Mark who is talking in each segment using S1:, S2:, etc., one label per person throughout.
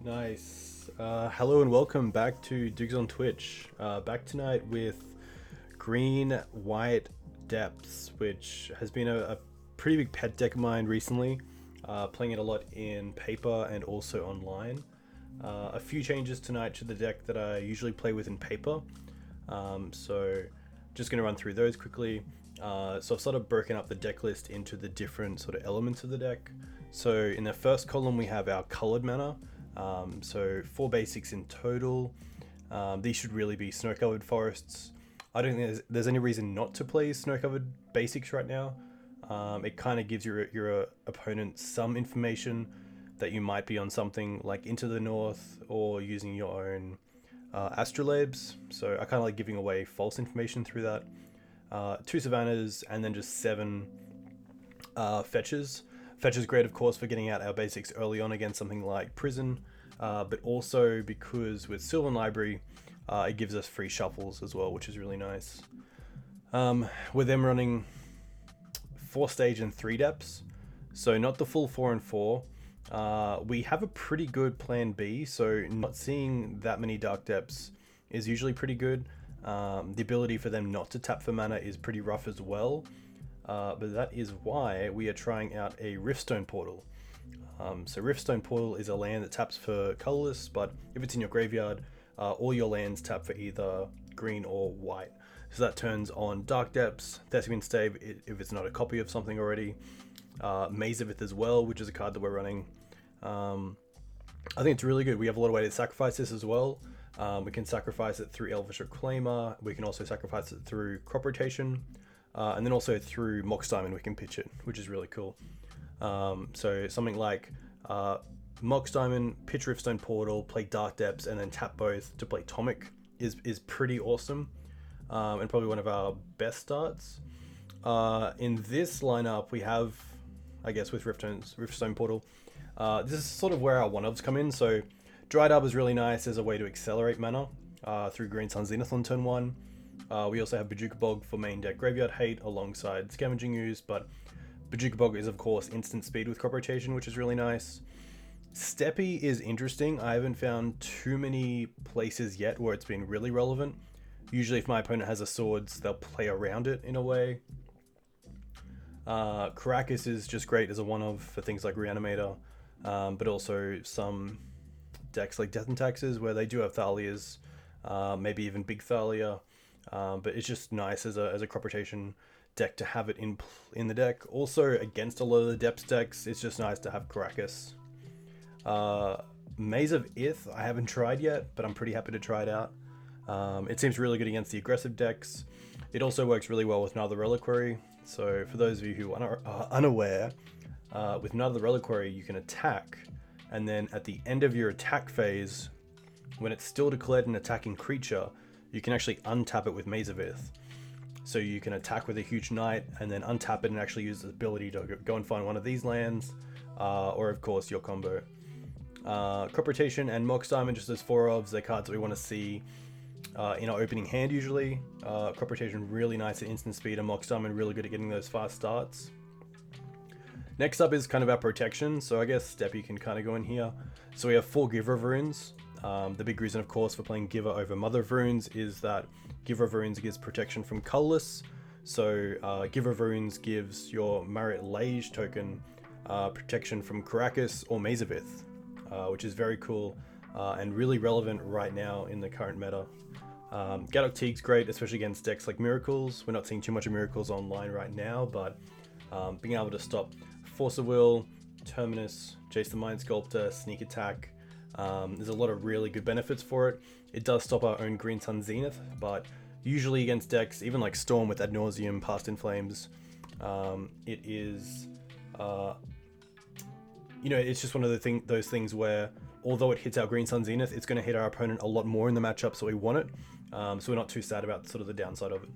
S1: Nice. Hello and welcome back to Dugs on Twitch. Back tonight with Green White Depths, which has been a pretty big pet deck of mine recently. Playing it a lot in paper and also online. A few changes tonight to the deck that I usually play with in paper. So just going to run through those quickly. So I've sort of broken up the deck list into the different sort of elements of the deck. So in the first column we have our colored mana. So 4 basics in total. These should really be snow-covered forests. I don't think there's any reason not to play snow-covered basics right now. It kind of gives your opponent some information that you might be on something like Into the North or using your own astrolabes. So I kind of like giving away false information through that. 2 Savannahs and then just 7 fetches. Fetch is great, of course, for getting out our basics early on against something like Prison, but also because with Sylvan Library, it gives us free shuffles as well, which is really nice. With them running 4 stage and 3 depths, so not the full 4 and 4. We have a pretty good plan B, so not seeing that many dark depths is usually pretty good. The ability for them not to tap for mana is pretty rough as well. But that is why we are trying out a Riftstone Portal. So Riftstone Portal is a land that taps for colorless, but if it's in your graveyard, all your lands tap for either green or white. So that turns on Dark Depths, Thespian Stave if it's not a copy of something already, Maze of Ith as well, which is a card that we're running. I think it's really good. We have a lot of ways to sacrifice this as well. We can sacrifice it through Elvish Reclaimer, we can also sacrifice it through crop rotation. And then also through Mox Diamond we can pitch it, which is really cool. So something like Mox Diamond, pitch Riftstone Portal, play Dark Depths, and then tap both to play Tomik is pretty awesome. And probably one of our best starts. In this lineup we have, I guess with Riftstone Portal, this is sort of where our one-ofs come in. So Dryad Arbor is really nice as a way to accelerate mana through Green Sun Zenith on turn 1. We also have Bojuka Bog for main deck graveyard hate alongside Scavenging Ooze, but Bojuka Bog is of course instant speed with crop rotation, which is really nice. Steppe is interesting. I haven't found too many places yet where it's been really relevant. Usually if my opponent has a swords, they'll play around it in a way. Karakas is just great as a one-of for things like Reanimator, but also some decks like Death and Taxes where they do have Thalias, maybe even Big Thalia. but it's just nice as a crop rotation deck to have it in the deck. Also, against a lot of the depths decks, it's just nice to have Karakas. Maze of Ith, I haven't tried yet, but I'm pretty happy to try it out. It seems really good against the aggressive decks. It also works really well with Another Reliquary. So for those of you who are unaware, with Another Reliquary, you can attack, and then at the end of your attack phase, when it's still declared an attacking creature, you can actually untap it with Maze of Ith. So you can attack with a huge knight, and then untap it and actually use the ability to go and find one of these lands, or of course your combo. Crop Rotation and Mox Diamond, just as 4-ofs, they're cards that we want to see in our opening hand usually. Crop Rotation really nice at instant speed, and Mox Diamond really good at getting those fast starts. Next up is kind of our protection, so I guess Steppe can kind of go in here. So we have 4 Giver of Runes. The big reason, of course, for playing Giver over Mother of Runes is that Giver of Runes gives protection from colorless. So Giver of Runes gives your Marit Lage token protection from Karakas or Maze of Ith, which is very cool and really relevant right now in the current meta. Gaddock Teeg's great, especially against decks like Miracles. We're not seeing too much of Miracles online right now, but being able to stop Force of Will, Terminus, Jace the Mind Sculptor, Sneak Attack, there's a lot of really good benefits for it. It does stop our own Green Sun Zenith, but usually against decks, even like Storm with Ad Nauseam, Past in Flames, it is, it's just one of those things where, although it hits our Green Sun Zenith, it's going to hit our opponent a lot more in the matchup, so we want it. So we're not too sad about sort of the downside of it.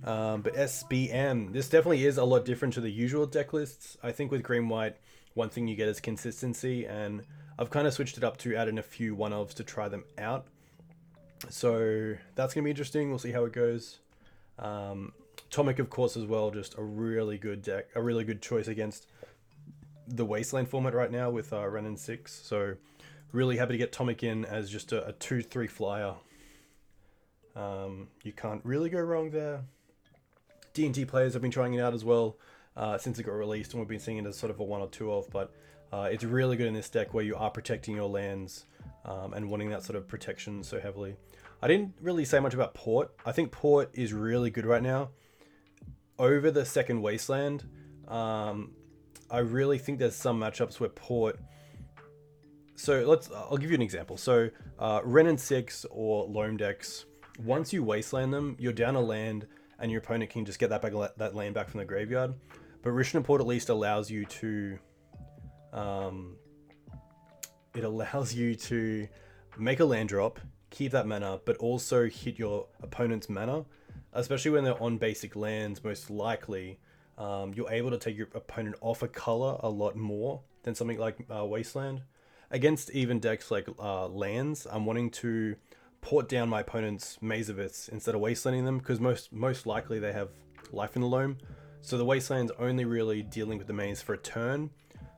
S1: But SBM, this definitely is a lot different to the usual deck lists. I think with Green-White, one thing you get is consistency, and I've kind of switched it up to add in a few one-ofs to try them out. So that's going to be interesting. We'll see how it goes. Tomik, of course, as well, just a really good deck, a really good choice against the Wasteland format right now with Ren and 6. So really happy to get Tomik in as just a 2-3 flyer. You can't really go wrong there. D&T players have been trying it out as well since it got released, and we've been seeing it as sort of a 1 or 2 of, but it's really good in this deck where you are protecting your lands and wanting that sort of protection so heavily. I didn't really say much about Port. I think Port is really good right now. Over the second Wasteland, I really think there's some matchups where Port... So I'll give you an example. So Ren and 6 or Loam decks, once you Wasteland them, you're down a land, and your opponent can just get that land back from the graveyard. But Rishadan Port at least allows you to... it allows you to make a land drop, keep that mana, but also hit your opponent's mana. Especially when they're on basic lands, most likely, you're able to take your opponent off a color a lot more than something like Wasteland. Against even decks like lands, I'm wanting to port down my opponent's Maze of Iths instead of Wastelanding them, because most likely they have life in the loam. So the Wasteland's only really dealing with the maze for a turn,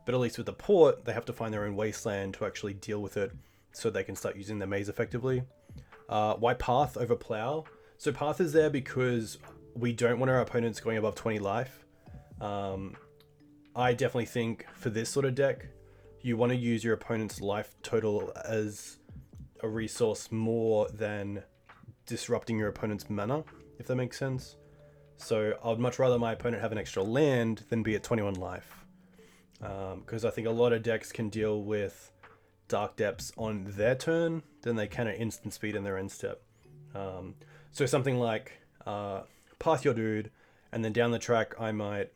S1: but at least with the port, they have to find their own Wasteland to actually deal with it so they can start using their maze effectively. Why Path over Plow? So Path is there because we don't want our opponents going above 20 life. I definitely think for this sort of deck, you want to use your opponent's life total as a resource more than disrupting your opponent's mana, if that makes sense. So I'd much rather my opponent have an extra land than be at 21 life. Because I think a lot of decks can deal with Dark Depths on their turn than they can at instant speed in their end step. So something like Path your dude, and then down the track I might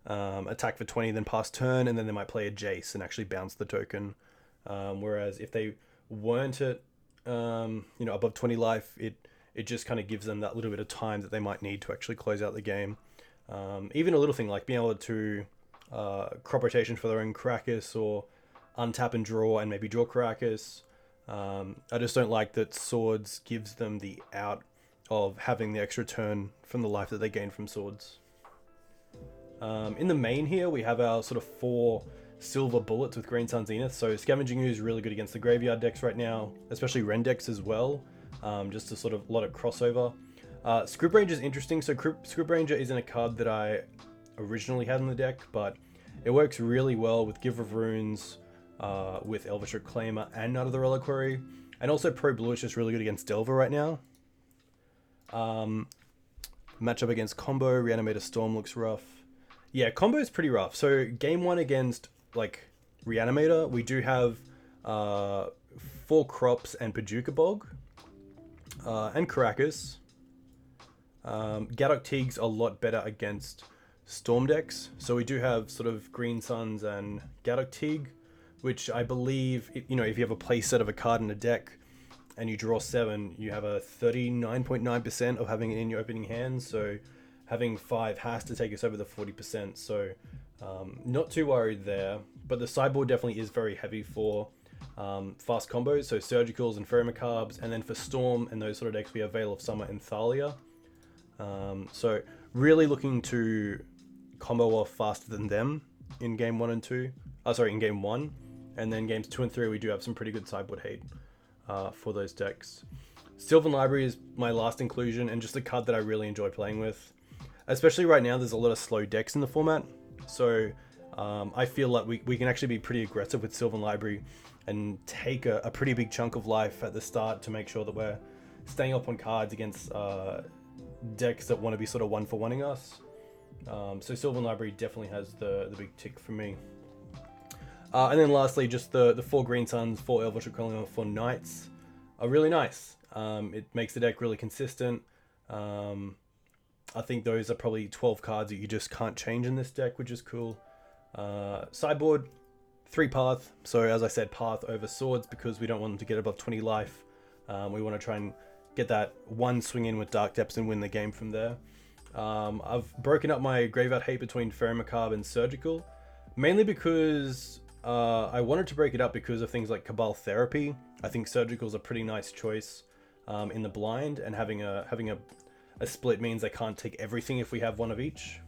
S1: attack for 20, then pass turn, and then they might play a Jace and actually bounce the token. Whereas if they weren't at above 20 life, it just kind of gives them that little bit of time that they might need to actually close out the game. Even a little thing like being able to crop rotation for their own Karakas, or untap and draw and maybe draw Karakas. I just don't like that Swords gives them the out of having the extra turn from the life that they gain from Swords. In the main here, we have our sort of 4 silver bullets with Green Sun Zenith. So Scavenging Ooze is really good against the graveyard decks right now, especially Ren decks as well. Just a sort of lot of crossover. Scryb Ranger is interesting. So Scryb Ranger isn't a card that I originally had in the deck, but it works really well with Giver of Runes, with Elvish Reclaimer and Another Reliquary. And also Pro Blue is just really good against Delver right now. Matchup against Combo, Reanimator Storm looks rough. Yeah, Combo is pretty rough. So game 1 against like Reanimator, we do have 4 Crops and Bojuka Bog. And Karakas. Gaddock Teeg's a lot better against Storm decks. So we do have sort of Green Suns and Gaddock Teeg, which I believe, you know, if you have a play set of a card in a deck and you draw 7, you have a 39.9% of having it in your opening hand. So having 5 has to take us over the 40%. So not too worried there. But the sideboard definitely is very heavy for fast combos, so Surgicals and Faerie Macabres, and then for Storm and those sort of decks we have Veil of Summer and Thalia. So really looking to combo off faster than them in game 1 and 2. In game 1, and then games 2 and 3 we do have some pretty good sideboard hate for those decks. Sylvan Library is my last inclusion, and just a card that I really enjoy playing with. Especially right now, there's a lot of slow decks in the format, so I feel like we can actually be pretty aggressive with Sylvan Library and take a pretty big chunk of life at the start to make sure that we're staying up on cards against decks that want to be sort of one-for-one-ing us. So Sylvan Library definitely has the big tick for me. And then lastly, just the 4 Green Suns, 4 Elvish Reclaimer, 4 Knights are really nice. It makes the deck really consistent. I think those are probably 12 cards that you just can't change in this deck, which is cool. Sideboard, 3 Path. So as I said, Path over Swords because we don't want them to get above 20 life. We want to try and get that 1 swing in with Dark Depths and win the game from there. I've broken up my graveyard hate between Faerie Macabre and Surgical, mainly because I wanted to break it up because of things like Cabal Therapy. I think Surgical is a pretty nice choice in the blind, and having a split means I can't take everything if we have one of each.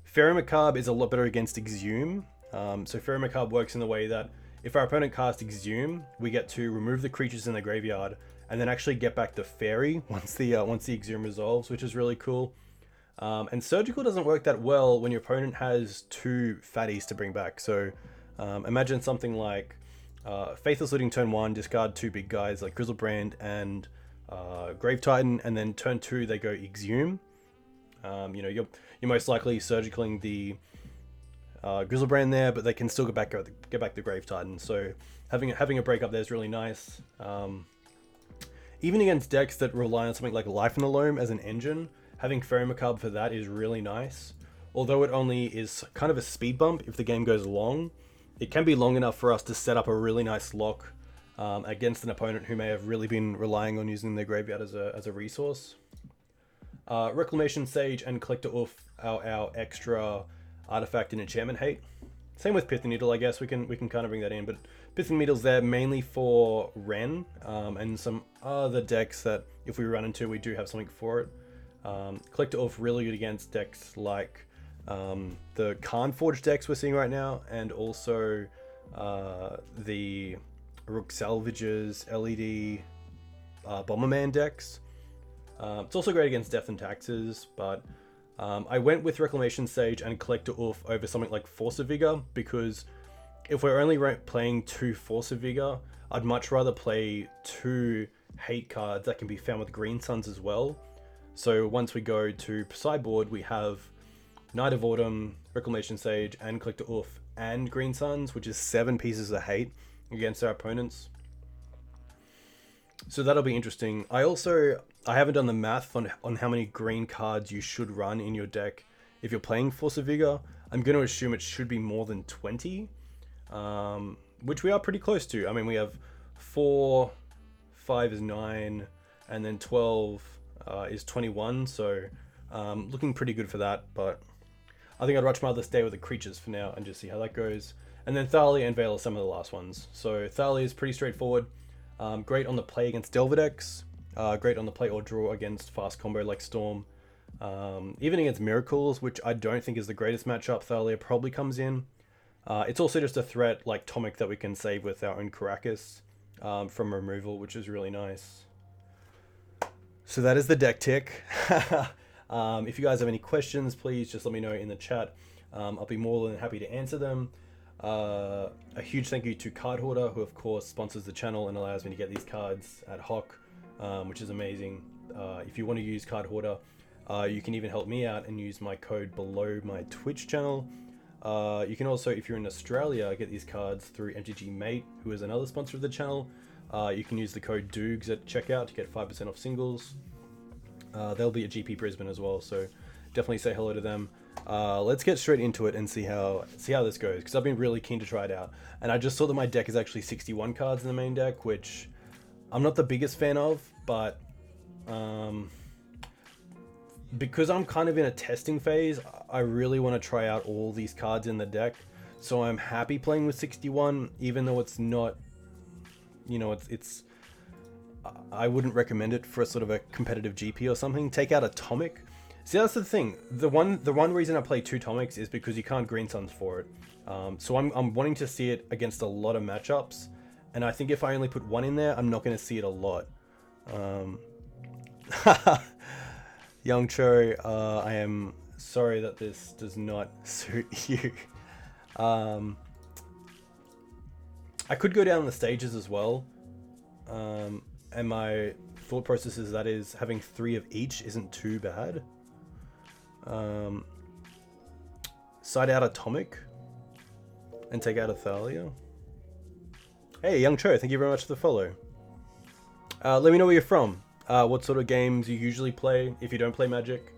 S1: Faerie Macabre is a lot better against Exhume. So Faerie Macabre works in the way that if our opponent casts Exhume, we get to remove the creatures in the graveyard and then actually get back the Fairy once the Exhume resolves, which is really cool. And Surgical doesn't work that well when your opponent has 2 fatties to bring back. So imagine something like Faithless Looting turn 1, discard 2 big guys like Grizzlebrand and Grave Titan, and then turn 2 they go Exhume. You're most likely Surgicaling the Grizzlebrand there, but they can still get back the Grave Titan. So having a breakup there is really nice. Even against decks that rely on something like Life in the Loam as an engine, having Faerie Macabre for that is really nice. Although it only is kind of a speed bump if the game goes long, it can be long enough for us to set up a really nice lock against an opponent who may have really been relying on using their graveyard as a resource. Reclamation Sage and Collector Oof are our extra artifact and enchantment hate. Same with Pithing Needle, I guess we can kind of bring that in, but Pithing Needle's there mainly for Ren and some other decks that if we run into, we do have something for it. Collector Oof really good against decks like the Karnforge decks we're seeing right now, and also the Rook Salvages, LED, Bomberman decks. It's also great against Death and Taxes, but I went with Reclamation Sage and Collector Oof over something like Force of Vigor, because if we're only playing 2 Force of Vigor, I'd much rather play 2 hate cards that can be found with Green Suns as well. So once we go to sideboard, we have Knight of Autumn, Reclamation Sage, and Collector Oof, and Green Suns, which is 7 pieces of hate against our opponents. So that'll be interesting. I haven't done the math on how many green cards you should run in your deck if you're playing Force of Vigor. I'm going to assume it should be more than 20, which we are pretty close to. I mean, we have 4, 5 is 9, and then 12 is 21, so looking pretty good for that, but I think I'd much rather stay with the creatures for now and just see how that goes. And then Thalia and Veil are some of the last ones. So Thalia is pretty straightforward. Great on the play against Delver decks. Great on the play or draw against fast combo like Storm. Even against Miracles, which I don't think is the greatest matchup, Thalia probably comes in. It's also just a threat like Tomik that we can save with our own Karakas from removal, which is really nice. So that is the deck tick. If you guys have any questions, please just let me know in the chat. I'll be more than happy to answer them. A huge thank you to Card Hoarder, who of course sponsors the channel and allows me to get these cards ad hoc, which is amazing. If you want to use Card Hoarder, you can even help me out and use my code below my Twitch channel. You can also, if you're in Australia, get these cards through MTG Mate, who is another sponsor of the channel. You can use the code DOOGS at checkout to get 5% off singles. They'll be at GP Brisbane as well, so definitely say hello to them. Let's get straight into it and see how this goes, because I've been really keen to try it out. And I just saw that my deck is actually 61 cards in the main deck, which I'm not the biggest fan of, but because I'm kind of in a testing phase, I really want to try out all these cards in the deck. So I'm happy playing with 61, even though it's not, you know, it's I wouldn't recommend it for a sort of a competitive GP or something. Take out a Tomik. See, that's the thing. The one reason I play 2 Tomiks is because you can't Green Suns for it. So I'm wanting to see it against a lot of matchups, and I think if I only put 1 in there, I'm not going to see it a lot. Young Cho, I am sorry that this does not suit you. I could go down the stages as well. And my thought process is that is having 3 of each isn't too bad. Side out a Tomik and take out a Thalia. Hey, Young Cho, thank you very much for the follow. Let me know where you're from. What sort of games you usually play if you don't play Magic.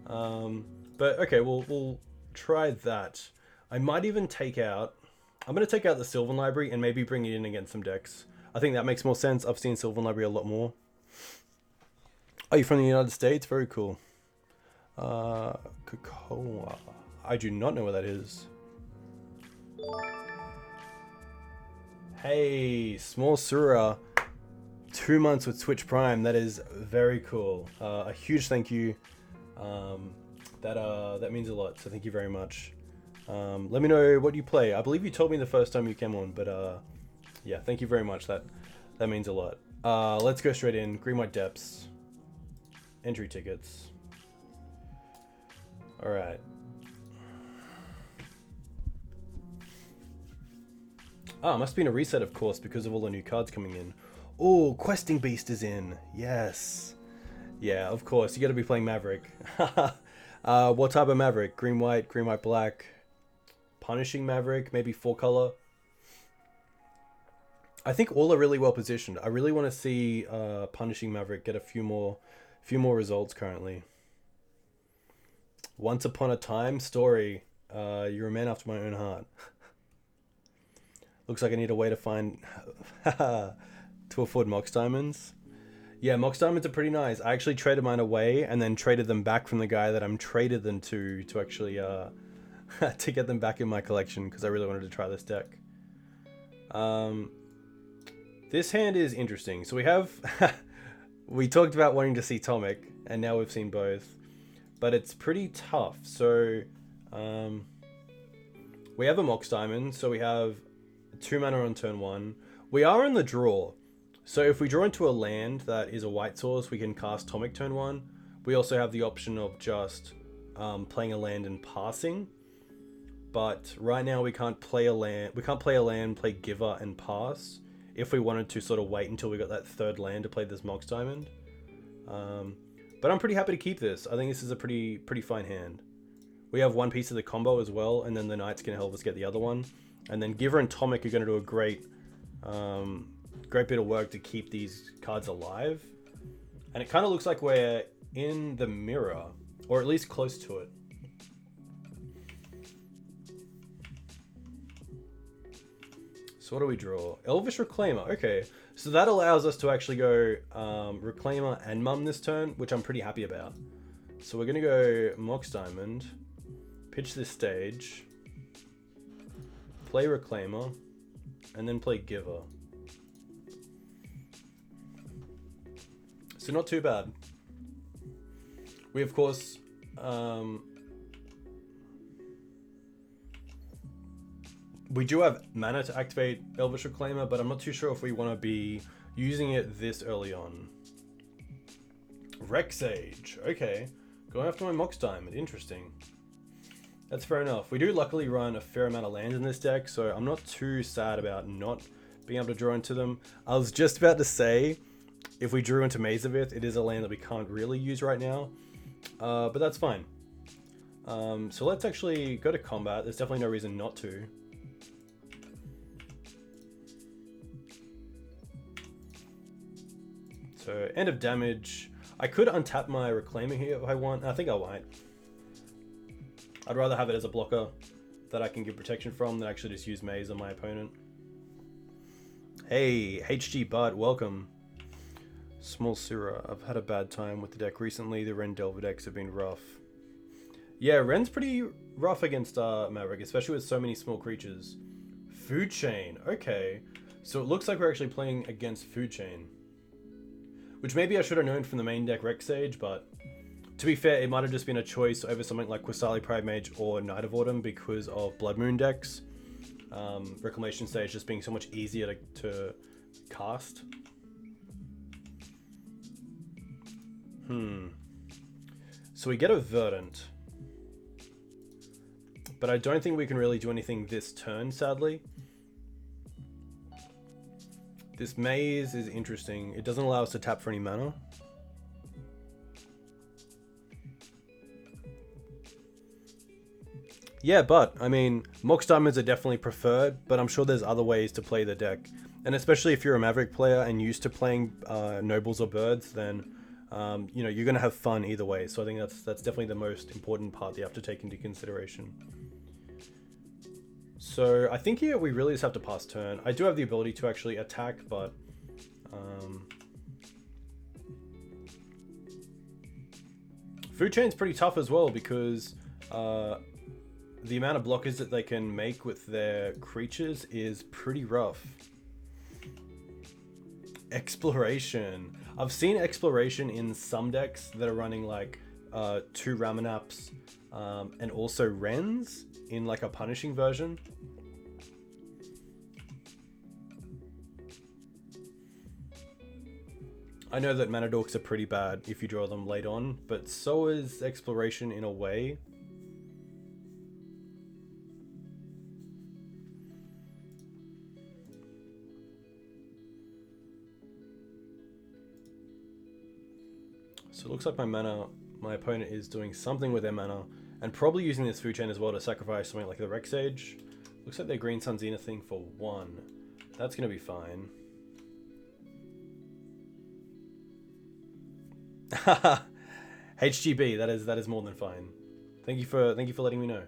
S1: But okay, we'll try that. I might even take out... I'm going to take out the Sylvan Library and maybe bring it in against some decks. I think that makes more sense. I've seen Sylvan Library a lot more. Oh, you're from the United States? Very cool. Cocoa. I do not know where that is. Hey, Small Surah. 2 months with Twitch Prime. That is very cool. A huge thank you. That means a lot. So thank you very much. Let me know what you play. I believe you told me the first time you came on, but yeah, thank you very much. That means a lot. Let's go straight in. Green White Depths. Entry tickets. Alright. Ah, must have been a reset, of course, because of all the new cards coming in. Oh, Questing Beast is in. Yes. Yeah, of course. You gotta be playing Maverick. What type of Maverick? Green, white, black. Punishing Maverick, maybe 4-color. I think all are really well positioned. I really want to see Punishing Maverick get a few more results currently. Once Upon a Time story. You're a man after my own heart. Looks like I need a way to find to afford Mox Diamonds. Yeah, Mox Diamonds are pretty nice. I actually traded mine away and then traded them back from the guy that I'm traded them to actually to get them back in my collection because I really wanted to try this deck. This hand is interesting. So we have we talked about wanting to see Tomik, and now we've seen both, but it's pretty tough. So we have a Mox Diamond, so we have 2 mana on turn 1. We are in the draw, so if we draw into a land that is a white source, we can cast Tomik turn 1. We also have the option of just playing a land and passing, but right now we can't play a land. We can't play a land, play Giver, and pass. If we wanted to sort of wait until we got that 3rd land to play this Mox Diamond. But I'm pretty happy to keep this. I think this is a pretty fine hand. We have one piece of the combo as well, and then the Knights can help us get the other one. And then Giver and Tomik are going to do a great bit of work to keep these cards alive. And it kind of looks like we're in the mirror, or at least close to it. So what do we draw? Elvish Reclaimer. Okay, so that allows us to actually go Reclaimer and Mum this turn, which I'm pretty happy about. So we're going to go Mox Diamond, pitch this stage, play Reclaimer, and then play Giver. So not too bad. We, of course... we do have mana to activate Elvish Reclaimer, but I'm not too sure if we want to be using it this early on. Rec Sage. Okay. Going after my Mox Diamond. Interesting. That's fair enough. We do luckily run a fair amount of lands in this deck, so I'm not too sad about not being able to draw into them. I was just about to say, if we drew into Maze of Ith, it is a land that we can't really use right now, but that's fine. So let's actually go to combat. There's definitely no reason not to. So end of damage. I could untap my Reclaimer here if I want. I think I might. I'd rather have it as a blocker that I can give protection from than actually just use Maze on my opponent. Hey, HG Bud, welcome. Small Syrah, I've had a bad time with the deck recently. The Ren Delver decks have been rough. Yeah, Ren's pretty rough against Maverick, especially with so many small creatures. Food Chain, okay. So it looks like we're actually playing against Food Chain. Which maybe I should have known from the main deck Rec Sage, but to be fair, it might have just been a choice over something like Qasali Pride Mage or Knight of Autumn because of Blood Moon decks. Reclamation Sage just being so much easier to cast. So we get a Verdant. But I don't think we can really do anything this turn, sadly. This Maze is interesting. It doesn't allow us to tap for any mana. Yeah, but, I mean, Mox Diamonds are definitely preferred, but I'm sure there's other ways to play the deck. And especially if you're a Maverick player and used to playing Nobles or Birds, then, you know, you're going to have fun either way. So I think that's definitely the most important part that you have to take into consideration. So I think here we really just have to pass turn. I do have the ability to actually attack, but... Food Chain's pretty tough as well because... the amount of blockers that they can make with their creatures is pretty rough. Exploration. I've seen Exploration in some decks that are running like 2 Ramunaps and also Wrens in like a punishing version. I know that Mana Dorks are pretty bad if you draw them late on, but so is Exploration in a way. So it looks like my opponent is doing something with their mana, and probably using this Food Chain as well to sacrifice something like the Rec Sage. Looks like their Green Sun Zenith thing for 1. That's gonna be fine. HGB, that is more than fine. Thank you for letting me know.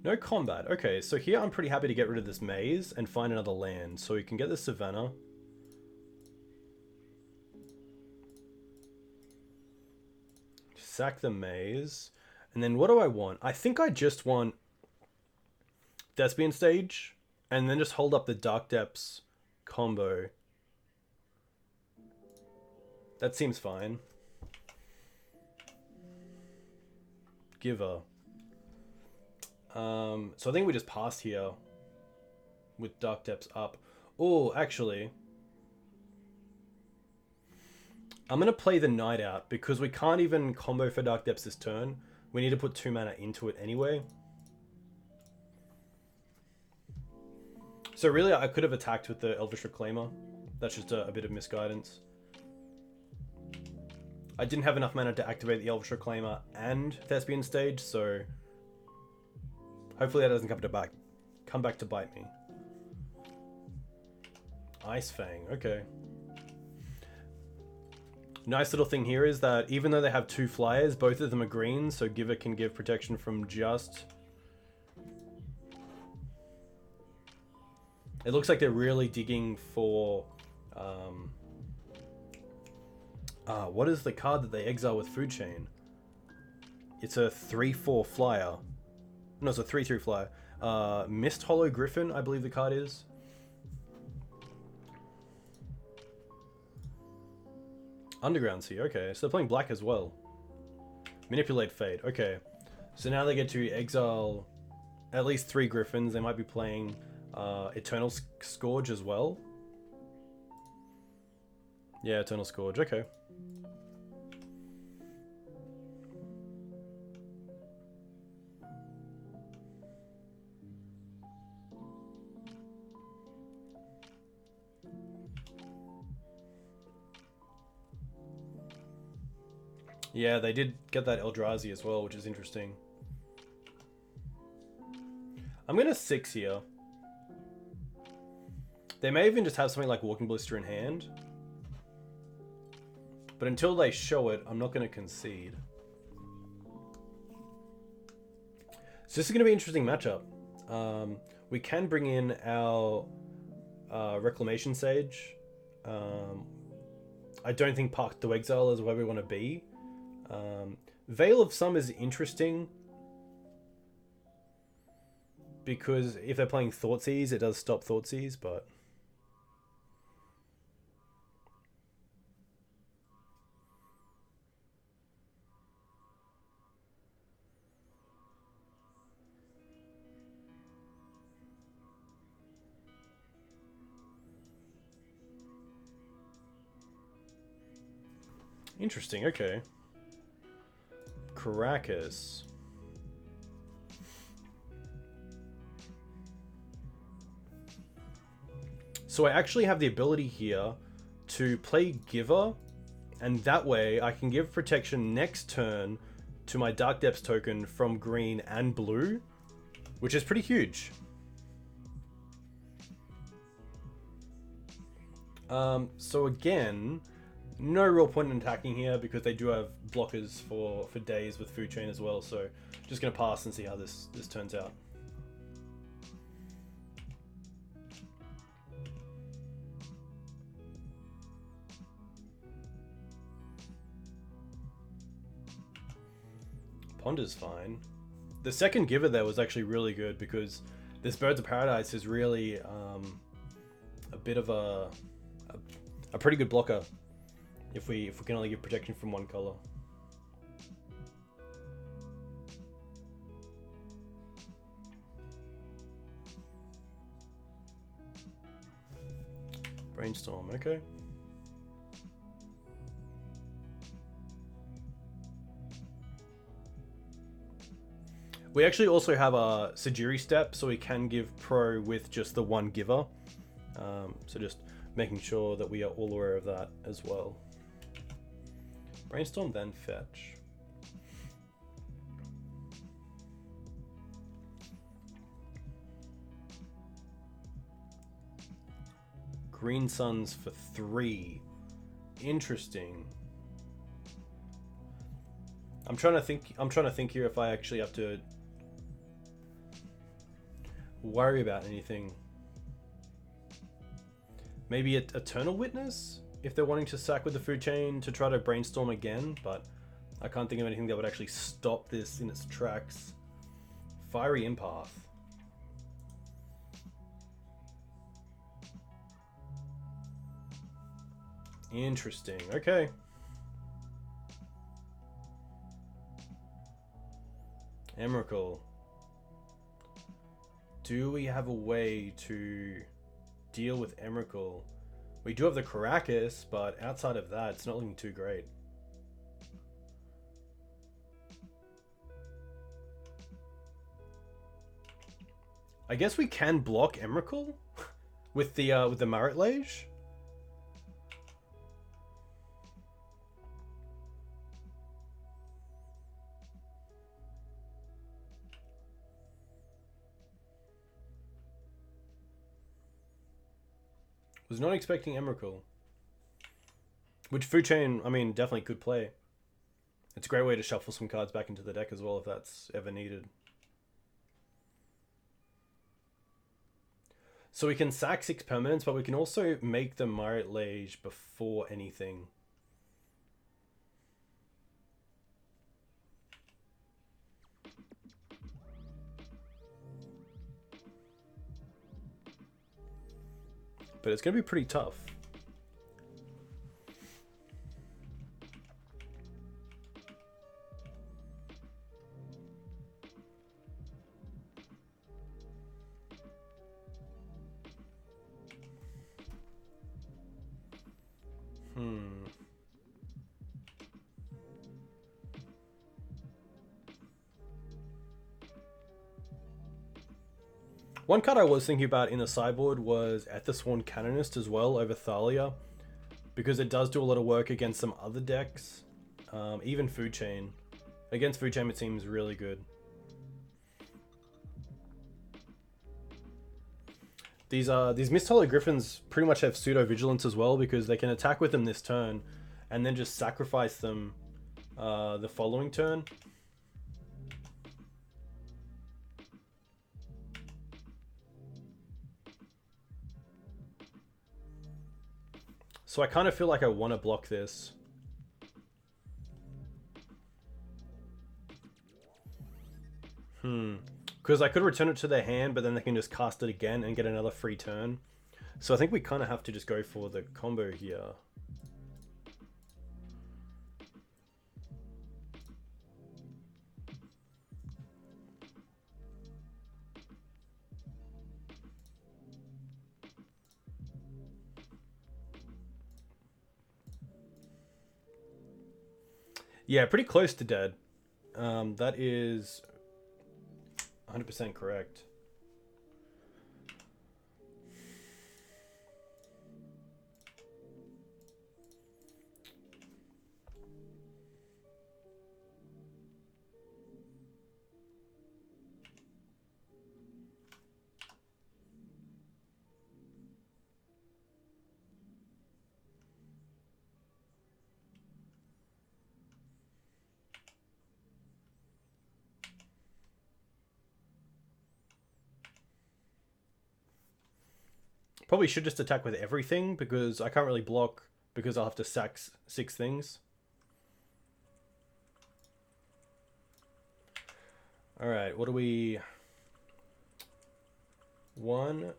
S1: No combat. Okay, so here I'm pretty happy to get rid of this Maze and find another land. So we can get the Savannah. Sack the Maze. And then what do I want? I think I just want Thespian Stage and then just hold up the Dark Depths combo. That seems fine. Giver. So I think we just passed here with Dark Depths up. Oh, actually, I'm going to play the Knight out because we can't even combo for Dark Depths this turn. We need to put 2 mana into it anyway. So really, I could have attacked with the Elvish Reclaimer. That's just a bit of misguidance. I didn't have enough mana to activate the Elvish Reclaimer and Thespian Stage, so hopefully that doesn't come back to bite me. Ice Fang, okay. Nice little thing here is that even though they have 2 flyers, both of them are green, so Giver can give protection from just... It looks like they're really digging for... what is the card that they exile with Food Chain? It's a 3/4 flyer. No, it's a 3/3 flyer. Mist Hollow Griffin, I believe the card is. Underground Sea, okay. So they're playing black as well. Manipulate Fate, okay. So now they get to exile at least 3 Griffins. They might be playing Eternal Scourge as well. Yeah, Eternal Scourge, okay. Yeah, they did get that Eldrazi as well, which is interesting. I'm going to 6 here. They may even just have something like Walking Blister in hand. But until they show it, I'm not going to concede. So this is going to be an interesting matchup. We can bring in our Reclamation Sage. I don't think Path to Exile is where we want to be. Veil of Some is interesting. Because if they're playing Thoughtseize, it does stop Thoughtseize, but... Interesting, okay. Karakas. So I actually have the ability here to play Giver, and that way I can give protection next turn to my Dark Depths token from green and blue, which is pretty huge. So again, no real point in attacking here because they do have blockers for days with Food Chain as well, so just going to pass and see how this turns out. Ponder's fine. The second Giver there was actually really good because this Birds of Paradise is really a bit of a pretty good blocker if we can only give protection from one color. Brainstorm, okay. We actually also have a Sejiri Steppe, so we can give pro with just the one Giver. So just making sure that we are all aware of that as well. Brainstorm, then fetch. Green Suns for 3. Interesting. I'm trying to think here if I actually have to worry about anything. Maybe Eternal Witness if they're wanting to sack with the Food Chain to try to Brainstorm again, but I can't think of anything that would actually stop this in its tracks. Fiery Empath. Interesting. Okay. Emrakul. Do we have a way to deal with Emrakul? We do have the Karakas, but outside of that, it's not looking too great. I guess we can block Emrakul with the Marit Lage. Was not expecting Emrakul. Which Food Chain, I mean, definitely could play. It's a great way to shuffle some cards back into the deck as well if that's ever needed. So we can sack 6 permanents, but we can also make the Marit Lage before anything. But it's going to be pretty tough. One card I was thinking about in the sideboard was Aethersworn Canonist as well over Thalia, because it does do a lot of work against some other decks. Even Food Chain. Against Food Chain, it seems really good. These Mist Hollow Griffins pretty much have pseudo vigilance as well, because they can attack with them this turn, and then just sacrifice them the following turn. So I kind of feel like I want to block this. Because I could return it to their hand, but then they can just cast it again and get another free turn. So I think we kind of have to just go for the combo here. Yeah, pretty close to dead. That is 100% correct. Probably should just attack with everything, because I can't really block, because I'll have to sack 6 things. Alright, what do we... 1,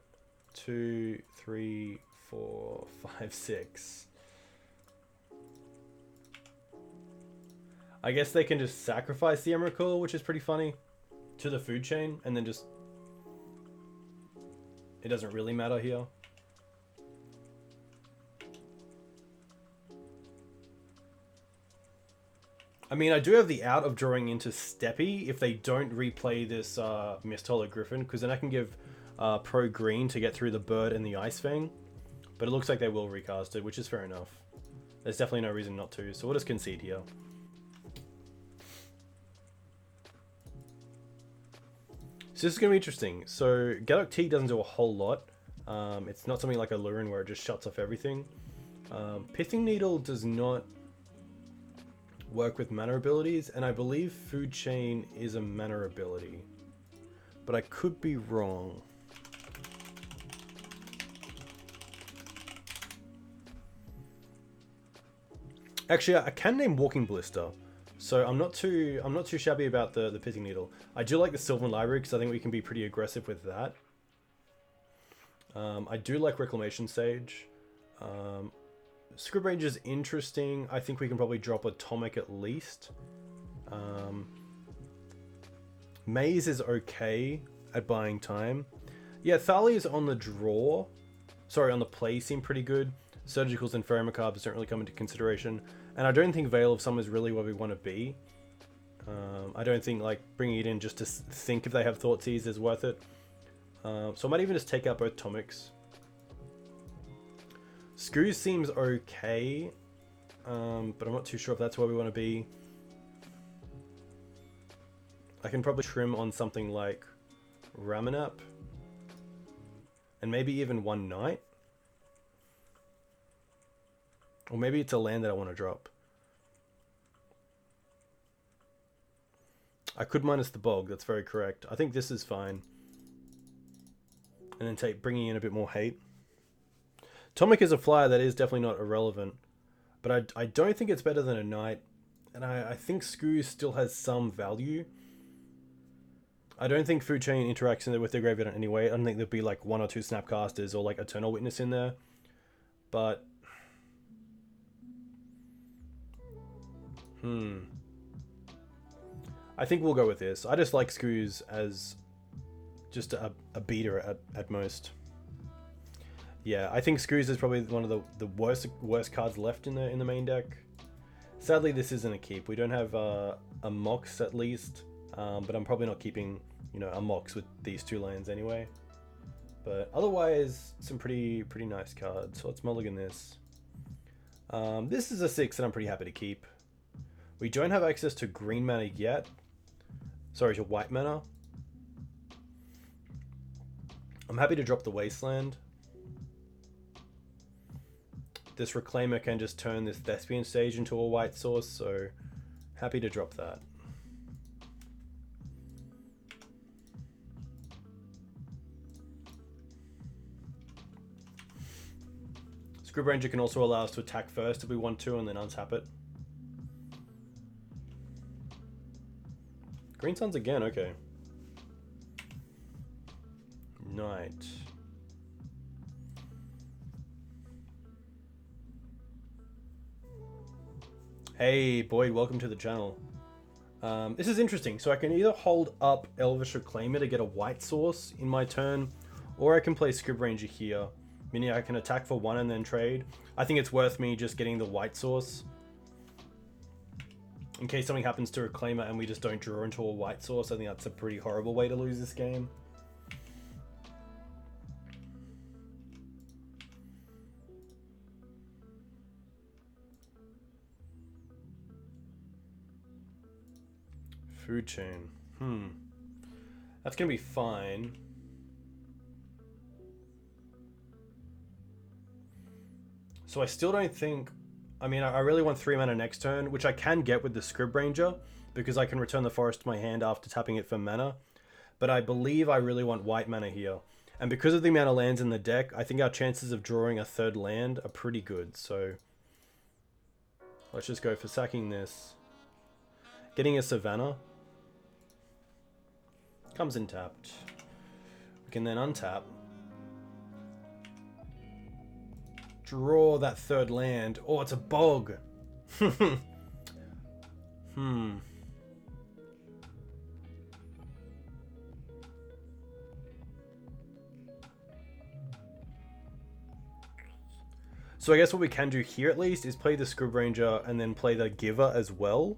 S1: 2, 3, 4, 5, 6. I guess they can just sacrifice the Emrakul, which is pretty funny, to the food chain, and then just... It doesn't really matter here. I mean, I do have the out of drawing into Steppe if they don't replay this Mist Hollow Griffin, because then I can give pro green to get through the bird and the Ice Fang. But it looks like they will recast it, which is fair enough. There's definitely no reason not to, so we'll just concede here. So this is going to be interesting. So Gaddock Teeg doesn't do a whole lot. It's not something like a Lurin where it just shuts off everything. Pithing Needle does not work with mana abilities, and I believe Food Chain is a mana ability, but I could be wrong. Actually, I can name Walking Blister, so I'm not too shabby about the Pithing Needle. I do like the Sylvan Library because I think we can be pretty aggressive with that. I do like Reclamation Sage. Scryb Ranger is interesting. I think we can probably drop a Tomik at least. Maze is okay at buying time. Yeah, Thalia is on the draw. Sorry, on the play seem pretty good. Surgicals and Faerie Macabre don't really come into consideration. And I don't think Veil of Summer is really where we want to be. I don't think like bringing it in just to think if they have Thoughtseize is worth it. So I might even just take out both Tomiks. Screws seems okay, but I'm not too sure if that's where we want to be. I can probably trim on something like Ramunap, and maybe even one Knight. Or maybe it's a land that I want to drop. I could minus the Bog, that's very correct. I think this is fine. And then bringing in a bit more hate. Tomik is a flyer that is definitely not irrelevant, but I don't think it's better than a Knight, and I think Screw still has some value. I don't think Food Chain interacts with their graveyard in any way. I don't think there'll be like 1 or 2 Snapcasters or like Eternal Witness in there, but I think we'll go with this. I just like Screws as just a beater at most. Yeah, I think Screws is probably one of the worst cards left in the main deck. Sadly, this isn't a keep. We don't have a Mox at least, but I'm probably not keeping a Mox with these 2 lands anyway. But otherwise, some pretty nice cards. So let's mulligan this. This is a 6 that I'm pretty happy to keep. We don't have access to green mana yet. Sorry, to white mana. I'm happy to drop the Wasteland. This Reclaimer can just turn this Thespian Sage into a white source, so happy to drop that. Scryb Ranger can also allow us to attack first if we want to, and then untap it. Green Suns again, okay. Knight. Hey Boyd, welcome to the channel. This is interesting. So I can either hold up Elvish Reclaimer to get a white source in my turn, or I can play Scryb Ranger here, meaning I can attack for 1 and then trade. I think it's worth me just getting the white source in case something happens to Reclaimer and we just don't draw into a white source. I think that's a pretty horrible way to lose this game. Food chain. That's gonna be fine. So I still don't think... I mean, I really want 3 mana next turn, which I can get with the Scryb Ranger, because I can return the forest to my hand after tapping it for mana. But I believe I really want white mana here. And because of the amount of lands in the deck, I think our chances of drawing a 3rd land are pretty good. So let's just go for sacking this. Getting a Savannah. Comes in tapped. We can then untap. Draw that 3rd land. Oh, it's a bog. So I guess what we can do here at least is play the Scryb Ranger and then play the Giver as well.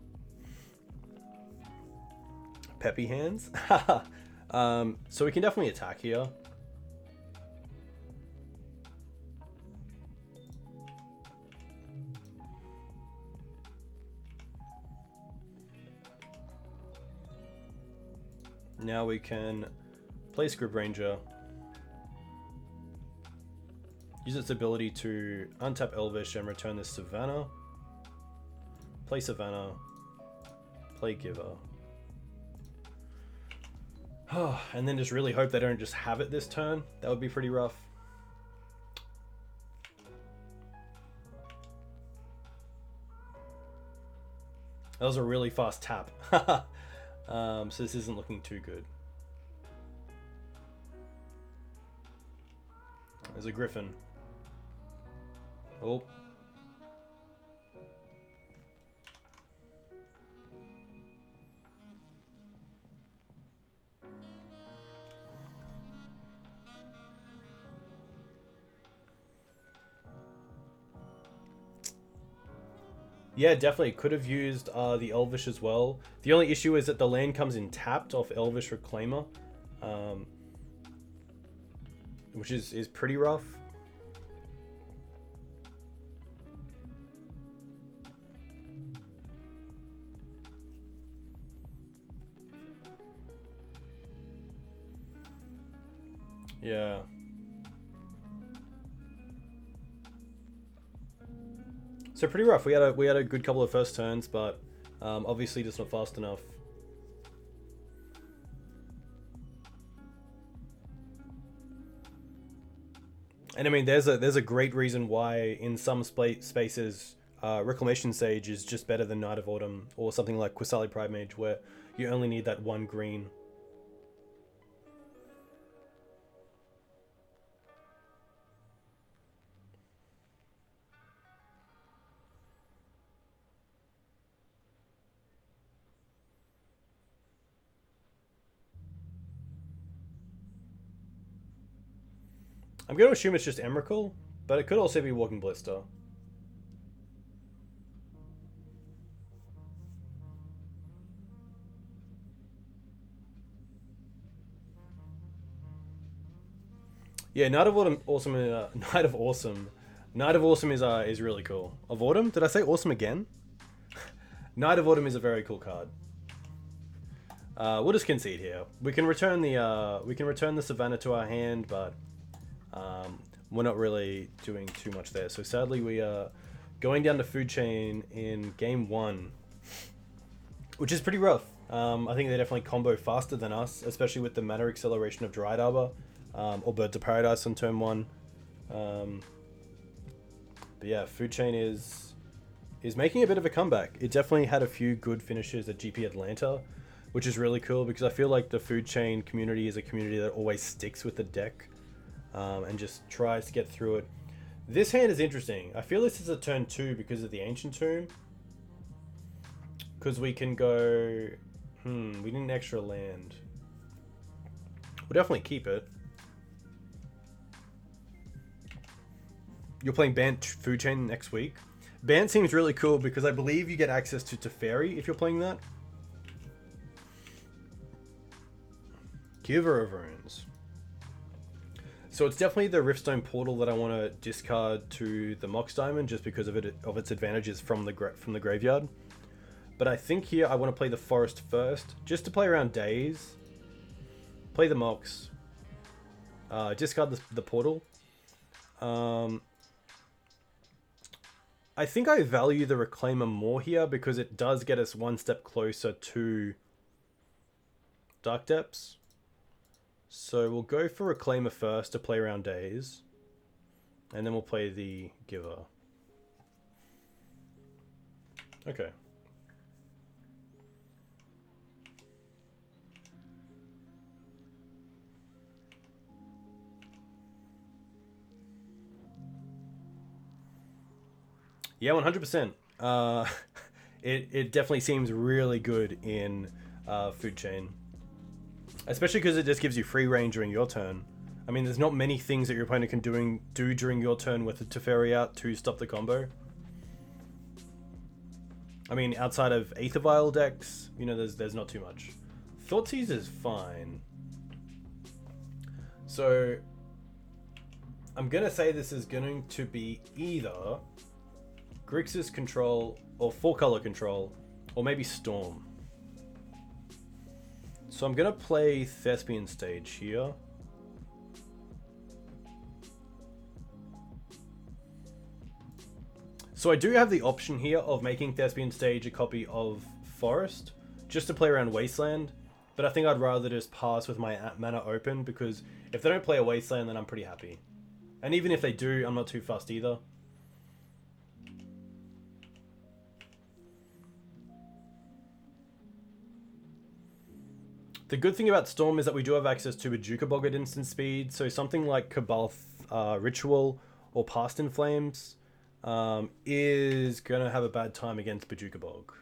S1: Peppy hands. So we can definitely attack here. Now we can play Scryb Ranger. Use its ability to untap Elvish and return this Savannah. Play Savannah. Play Giver. And then just really hope they don't just have it this turn. That would be pretty rough. That was a really fast tap. So this isn't looking too good. There's a Griffin. Oh. Yeah, definitely. Could have used the Elvish as well. The only issue is that the land comes in tapped off Elvish Reclaimer. Which is pretty rough. Yeah. So pretty rough. We had a good couple of first turns, but obviously just not fast enough. And I mean, there's a great reason why in some spaces Reclamation Sage is just better than Knight of Autumn or something like Qasali Pride Mage, where you only need that 1 green. I'm going to assume it's just Emrakul, but it could also be Walking Blister. Yeah, Knight of Awesome is really cool. Of Autumn? Did I say Awesome again? Knight of Autumn is a very cool card. We'll just concede here. We can return the Savannah to our hand, but we're not really doing too much there. So sadly, we are going down the food chain in game 1, which is pretty rough. I think they definitely combo faster than us, especially with the mana acceleration of Dryad Arbor, or Birds of Paradise on turn 1. But yeah, food chain is making a bit of a comeback. It definitely had a few good finishes at GP Atlanta, which is really cool because I feel like the food chain community is a community that always sticks with the deck and just tries to get through it. This hand is interesting. I feel this is a turn 2 because of the Ancient Tomb. Because we can go... we need an extra land. We'll definitely keep it. You're playing Bant Food Chain next week. Bant seems really cool because I believe you get access to Teferi if you're playing that. Giver of Runes. So it's definitely the Riftstone Portal that I want to discard to the Mox Diamond just because of its advantages from the graveyard. But I think here I want to play the Forest first, just to play around days. Play the Mox. Discard the Portal. I think I value the Reclaimer more here because it does get us one step closer to Dark Depths. So we'll go for Reclaimer first to play around days. And then we'll play the Giver. Okay. Yeah, 100%. It definitely seems really good in Food Chain. Especially because it just gives you free range during your turn. I mean, there's not many things that your opponent can do during your turn with the Teferi out to stop the combo. I mean, outside of Aether Vial decks, you know, there's not too much. Thoughtseize is fine. So, I'm going to say this is going to be either Grixis control or 4-color control, or maybe Storm. So I'm going to play Thespian Stage here. So I do have the option here of making Thespian Stage a copy of Forest, just to play around Wasteland, but I think I'd rather just pass with my mana open, because if they don't play a Wasteland, then I'm pretty happy. And even if they do, I'm not too fussed either. The good thing about Storm is that we do have access to Bojuka Bog at instant speed, so something like Cabal Ritual or Past in Flames is going to have a bad time against Bojuka Bog.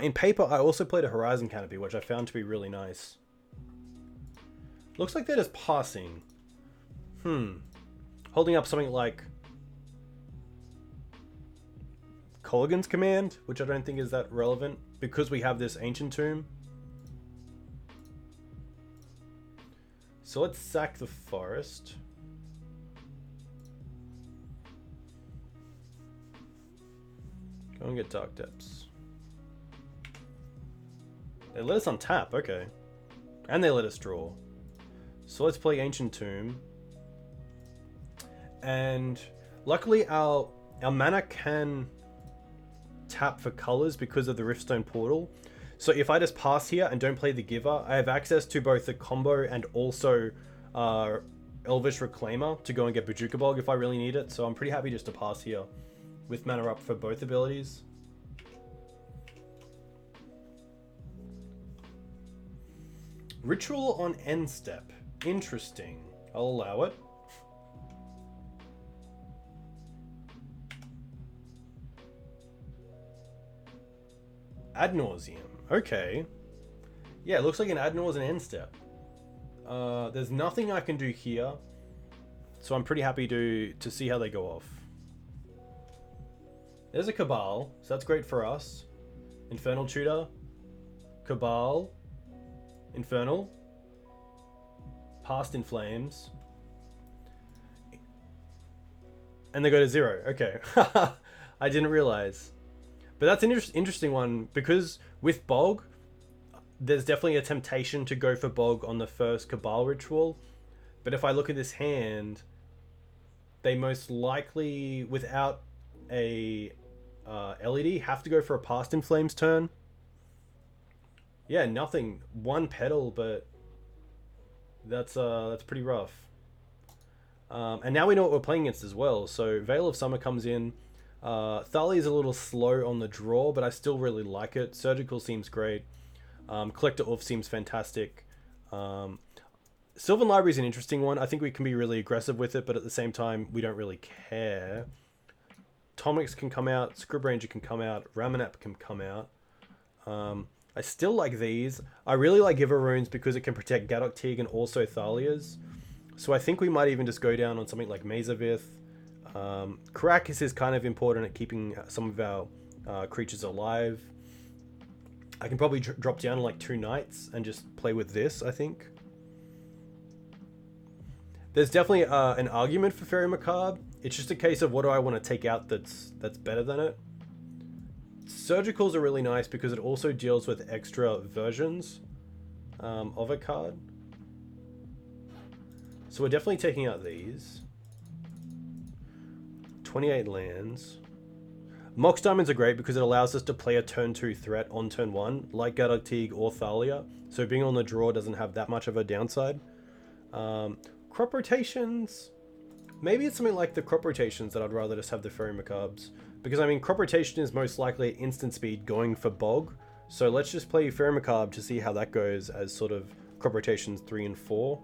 S1: In paper, I also played a Horizon Canopy, which I found to be really nice. Looks like they're just passing. Holding up something like Colligan's Command, which I don't think is that relevant, because we have this Ancient Tomb. So let's sack the Forest. Go and get Dark Depths. They let us untap, okay. And they let us draw. So let's play Ancient Tomb. And luckily our mana can tap for colors because of the Riftstone Portal. So if I just pass here and don't play the Giver, I have access to both the combo and also Elvish Reclaimer to go and get Bojuka Bog if I really need it. So I'm pretty happy just to pass here with mana up for both abilities. Ritual on end step. Interesting. I'll allow it. Ad nauseam. Okay. Yeah, it looks like an ad nauseam end step. There's nothing I can do here, so I'm pretty happy to see how they go off. There's a Cabal, so that's great for us. Infernal Tutor, Cabal, Infernal, Past in Flames, and they go to 0. Okay. I didn't realize. But that's an interesting one, because with Bog, there's definitely a temptation to go for Bog on the first Cabal ritual. But if I look at this hand, they most likely, without a LED, have to go for a Past in Flames turn. Yeah, nothing. One petal, but that's pretty rough. And now we know what we're playing against as well. So Veil of Summer comes in. Thalia is a little slow on the draw, but I still really like it. Surgical seems great. Collector Ulf seems fantastic. Sylvan Library is an interesting one. I think we can be really aggressive with it, but at the same time, we don't really care. Tomik can come out. Scryb Ranger can come out. Ramunap can come out. I still like these. I really like Giver Runes because it can protect Gaddock Teeg and also Thalia's. So I think we might even just go down on something like Maze of Ith. Karakas is kind of important at keeping some of our creatures alive. I can probably drop down like 2 Knights and just play with this, I think. There's definitely an argument for Faerie Macabre. It's just a case of what do I want to take out that's better than it. Surgicals are really nice because it also deals with extra versions of a card. So we're definitely taking out these. 28 lands. Mox Diamonds are great because it allows us to play a turn 2 threat on turn 1, like Gaddock Teeg or Thalia. So being on the draw doesn't have that much of a downside. Crop rotations. Maybe it's something like the crop rotations that I'd rather just have the Faerie Macabres. Because I mean, crop rotation is most likely instant speed going for Bog. So let's just play Faerie Macabre to see how that goes as sort of crop rotations 3 and 4.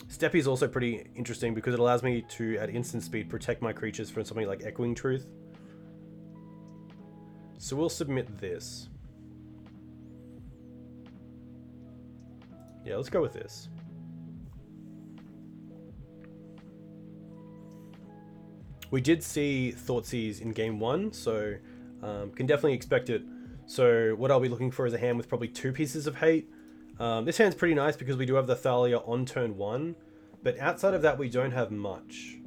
S1: Steppe is also pretty interesting because it allows me to, at instant speed, protect my creatures from something like Echoing Truth. So we'll submit this. Yeah, let's go with this. We did see Thoughtseize in game 1, so can definitely expect it. So what I'll be looking for is a hand with probably 2 pieces of hate. This hand's pretty nice because we do have the Thalia on turn 1, but outside of that we don't have much.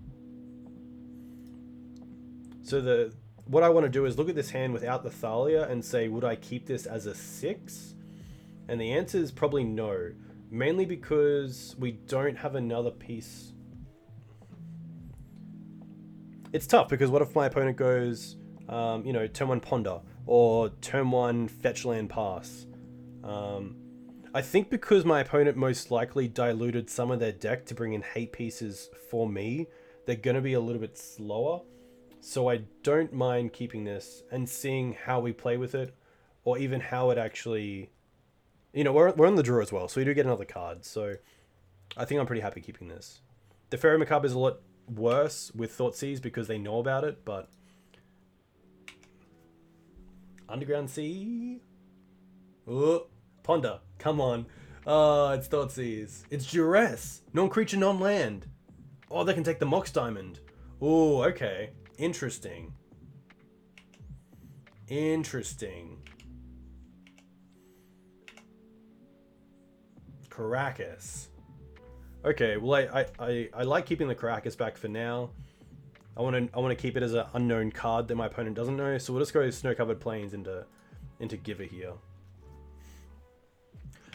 S1: So what I want to do is look at this hand without the Thalia and say, would I keep this as a 6? And the answer is probably no, mainly because we don't have another piece. It's tough because what if my opponent goes, you know, turn 1 Ponder or turn 1 Fetch Land Pass? I think because my opponent most likely diluted some of their deck to bring in hate pieces for me, they're going to be a little bit slower. So I don't mind keeping this and seeing how we play with it, or even how it actually, you know, we're on the draw as well, so we do get another card. So I think I'm pretty happy keeping this. The Faerie Macabre is a lot worse with Thoughtseize because they know about it, but Underground Sea. Oh, Ponder, come on. Oh, it's Thoughtseize. It's Duress. Non-creature, non-land. Oh, they can take the Mox Diamond. Oh, okay. Interesting. Interesting. Karakas. Okay, well I like keeping the Karakas back for now. I want to keep it as an unknown card that my opponent doesn't know. So we'll just go Snow-Covered Plains into Giver here.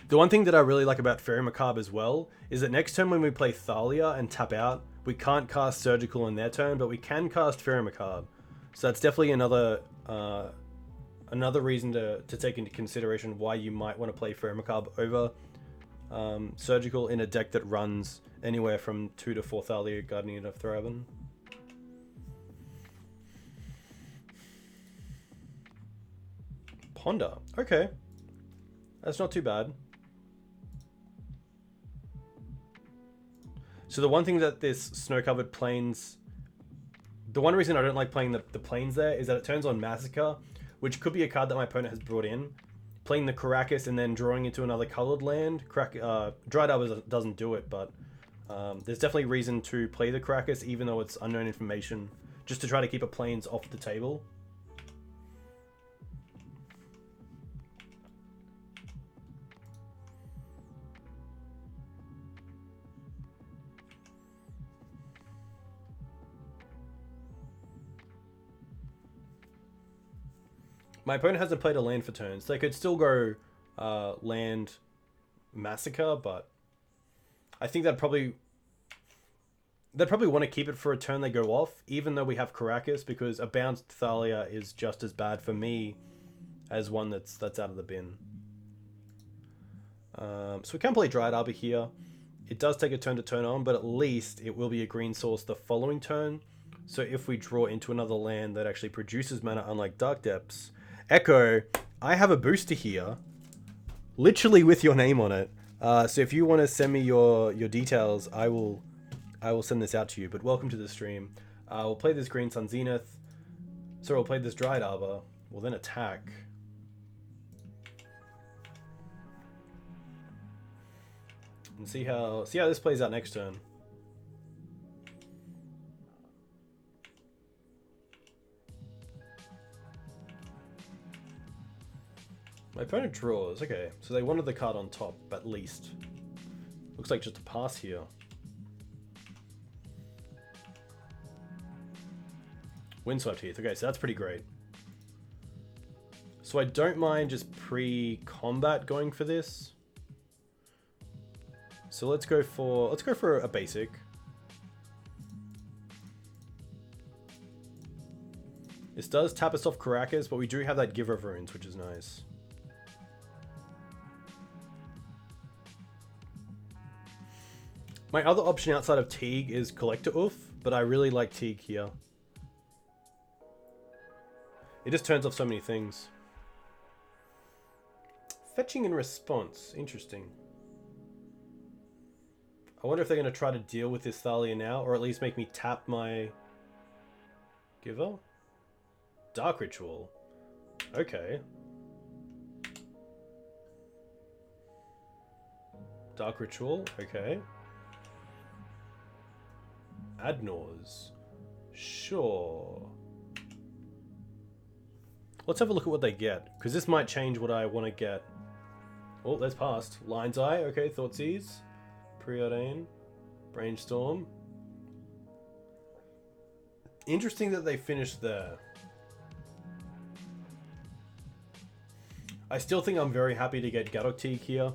S1: The one thing that I really like about Faerie Macabre as well is that next turn when we play Thalia and tap out, we can't cast Surgical on their turn, but we can cast Faerie Macabre. So that's definitely another reason to take into consideration why you might want to play Faerie Macabre over Surgical in a deck that runs anywhere from 2 to 4 Thalia Guardian of Thraben. Ponder. Okay. That's not too bad. So the one thing that this Snow-Covered Plains... The one reason I don't like playing the Plains there is that it turns on Massacre, which could be a card that my opponent has brought in. Playing the Karakas and then drawing into another colored land. Dryad Arbor doesn't do it, but There's definitely reason to play the Karakas, even though it's unknown information, just to try to keep a planes off the table. My opponent hasn't played a land for turns. They could still go land Massacre, but I think they'd probably want to keep it for a turn they go off, even though we have Karakas, because a bounced Thalia is just as bad for me as one that's out of the bin. So we can play Dryad Arbor here. It does take a turn to turn on, but at least it will be a green source the following turn. So if we draw into another land that actually produces mana, unlike Dark Depths, Echo, I have a booster here, literally with your name on it. So if you want to send me your details, I will send this out to you. But welcome to the stream. We'll play this Green Sun Zenith. So we'll play this Dryad Arbor. We'll then attack. And see how this plays out next turn. My opponent draws. Okay, so they wanted the card on top, at least. Looks like just a pass here. Windswept Heath. Okay, so that's pretty great. So I don't mind just pre-combat going for this. So let's go for a basic. This does tap us off Karakas, but we do have that Giver of Runes, which is nice. My other option outside of Teeg is Collector Oof, but I really like Teeg here. It just turns off so many things. Fetching in response. Interesting. I wonder if they're going to try to deal with this Thalia now, or at least make me tap my Giver? Dark Ritual. Okay. Dark Ritual. Okay. Adnors. Sure. Let's have a look at what they get, because this might change what I want to get. Oh, there's past. Lion's Eye. Okay, Thoughtseize. Preordain. Brainstorm. Interesting that they finished there. I still think I'm very happy to get Gaddock Teeg here.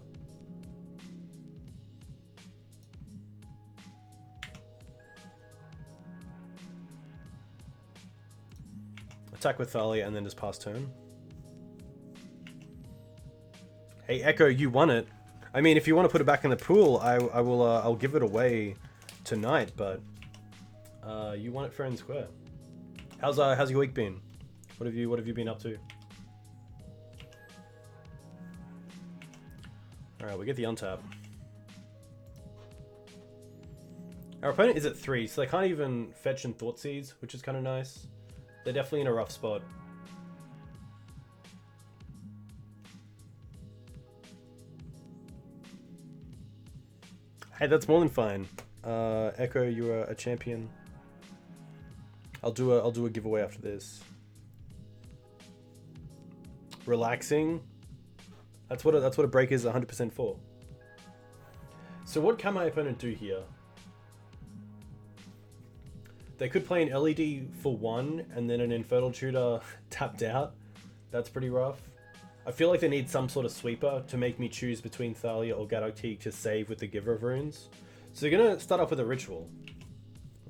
S1: Attack with Thalia and then just pass turn. Hey Echo, you won it. I mean, if you want to put it back in the pool, I'll give it away tonight. But you won it fair and square. How's your week been? What have you been up to? All right, we get the untap. Our opponent is at 3, so they can't even fetch and Thoughtseize, which is kind of nice. They're definitely in a rough spot. Hey, that's more than fine. Echo, you are a champion. I'll do a giveaway after this. Relaxing. That's what a break is 100% for. So what can my opponent do here? They could play an LED for 1 and then an Infernal Tutor tapped out. That's pretty rough. I feel like they need some sort of sweeper to make me choose between Thalia or Gaddock Teeg to save with the Giver of Runes. So they're going to start off with a Ritual.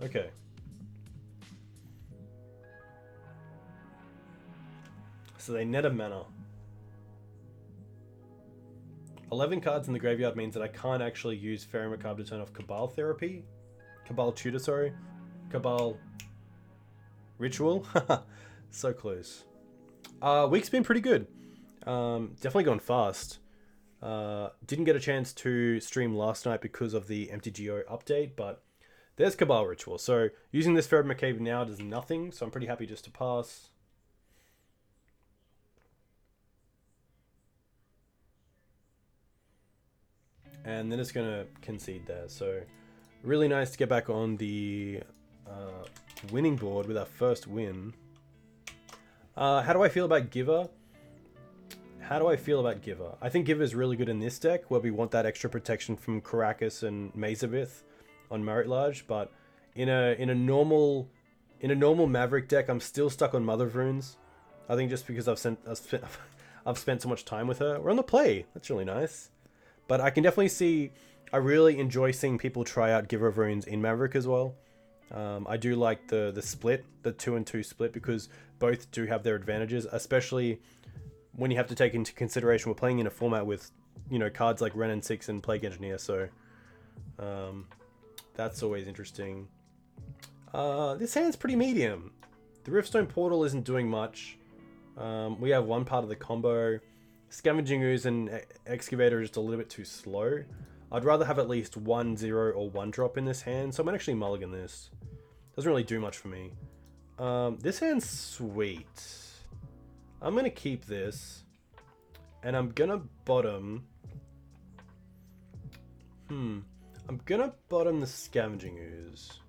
S1: Okay. So they net a mana. 11 cards in the graveyard means that I can't actually use Faerie Macabre to turn off Cabal Therapy. Cabal Tutor, sorry. Cabal Ritual. So close. Week's been pretty good. Definitely gone fast. Didn't get a chance to stream last night because of the MTGO update, but there's Cabal Ritual. So using this Faerie Macabre now does nothing, so I'm pretty happy just to pass. And then it's going to concede there. So Really nice to get back on the winning board with our first win. How do I feel about Giver? I think Giver is really good in this deck, where we want that extra protection from Karakas and Maze of Ith on Merit Large. But in a normal Maverick deck, I'm still stuck on Mother of Runes. I think just because I've spent so much time with her. We're on the play. That's really nice. But I can definitely see. I really enjoy seeing people try out Giver of Runes in Maverick as well. I do like the split, the 2-2 split, because both do have their advantages, especially when you have to take into consideration we're playing in a format with, you know, cards like Ren and 6 and Plague Engineer, so that's always interesting. This hand's pretty medium. The Riftstone Portal isn't doing much. We have one part of the combo. Scavenging Ooze and Excavator are just a little bit too slow. I'd rather have at least 1-0 or 1-drop in this hand, so I'm gonna actually mulligan this. Doesn't really do much for me. This hand's sweet. I'm gonna keep this, and I'm gonna bottom. I'm gonna bottom the Scavenging Ooze.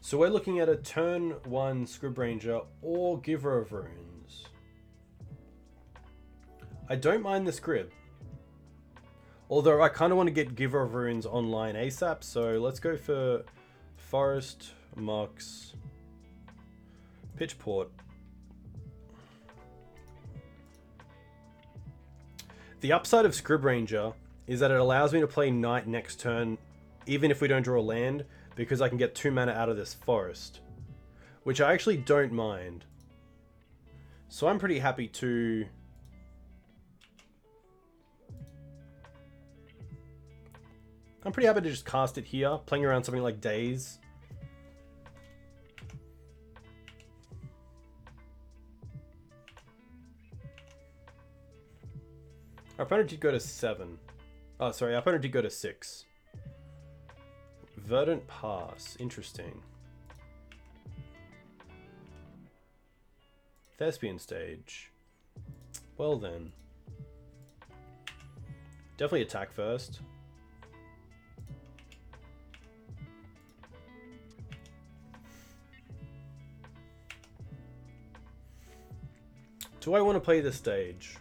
S1: So we're looking at a turn 1 Scryb Ranger or Giver of Runes. I don't mind the Scryb. Although I kind of want to get Giver of Runes online ASAP, so let's go for Forest, Mox, Pitchport. The upside of Scryb Ranger is that it allows me to play Knight next turn, even if we don't draw a land, because I can get 2 mana out of this forest, which I actually don't mind. So I'm pretty happy to... just cast it here, playing around something like Daze. Our opponent did go to 7. Oh, sorry, our opponent did go to 6. Verdant Pass, interesting. Thespian stage. Well then. Definitely attack first. Do I want to play this stage?